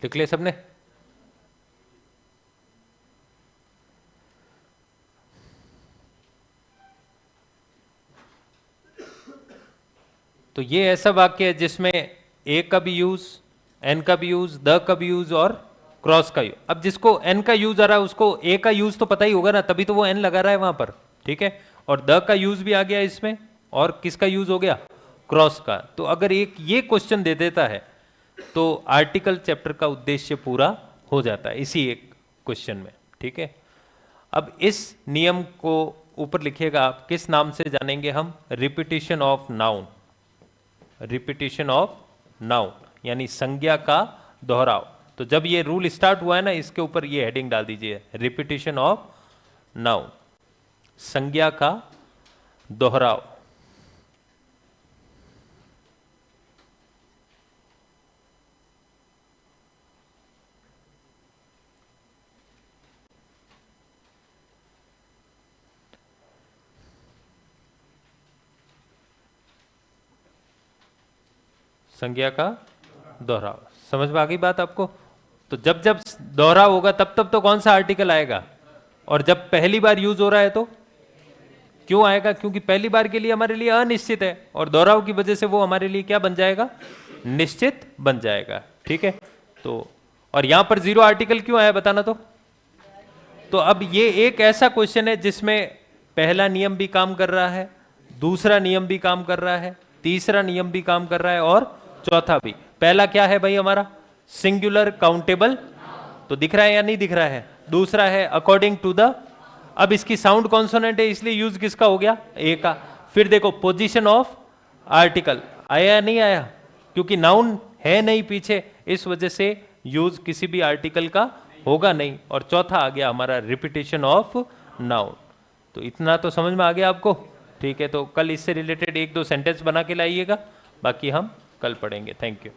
लिख ले सबने? तो ये ऐसा वाक्य है जिसमें ए का भी यूज, एन का भी यूज, द का भी यूज और क्रॉस का यूज। अब जिसको एन का यूज आ रहा है उसको ए का यूज तो पता ही होगा ना, तभी तो वो एन लगा रहा है वहां पर। ठीक है, और द का यूज भी आ गया इसमें, और किसका यूज हो गया? क्रॉस का। तो अगर एक ये क्वेश्चन दे देता है तो आर्टिकल चैप्टर का उद्देश्य पूरा हो जाता है इसी एक क्वेश्चन में। ठीक है, अब इस नियम को ऊपर लिखिएगा आप, किस नाम से जानेंगे हम? Repetition of noun. Repetition of noun यानी संज्ञा का दोहराव। तो जब ये रूल स्टार्ट हुआ है ना, इसके ऊपर ये हेडिंग डाल दीजिए, रिपीटिशन ऑफ नाउन, संज्ञा का दोहराव। संज्ञा का दोहराव। समझ में आ गई बात आपको? तो जब जब दोहराव होगा तब तब तो कौन सा आर्टिकल आएगा, और जब पहली बार यूज हो रहा है तो क्यों आएगा? क्योंकि पहली बार के लिए हमारे लिए अनिश्चित है, और दोहराव की वजह से वो हमारे लिए क्या बन जाएगा? निश्चित बन जाएगा। ठीक है, तो और यहां पर 0 आर्टिकल क्यों आया बताना तो अब ये एक ऐसा क्वेश्चन है जिसमें पहला नियम भी काम कर रहा है, दूसरा नियम भी काम कर रहा है, तीसरा नियम भी काम कर रहा है, और चौथा भी। पहला क्या है भाई हमारा? सिंगुलर काउंटेबल, तो दिख रहा है या नहीं दिख रहा है? दूसरा है अकॉर्डिंग टू द, अब इसकी साउंड कॉन्सोनेंट है इसलिए यूज किसका हो गया? ए का। फिर देखो पोजीशन ऑफ आर्टिकल आया या नहीं आया? क्योंकि नाउन है नहीं पीछे, इस वजह से यूज किसी भी आर्टिकल का होगा नहीं। और चौथा आ गया हमारा रिपीटिशन ऑफ नाउन। तो इतना तो समझ में आ गया आपको? ठीक है, तो कल इससे रिलेटेड 1-2 सेंटेंस बना के लाइएगा, बाकी हम कल पढ़ेंगे। Thank you.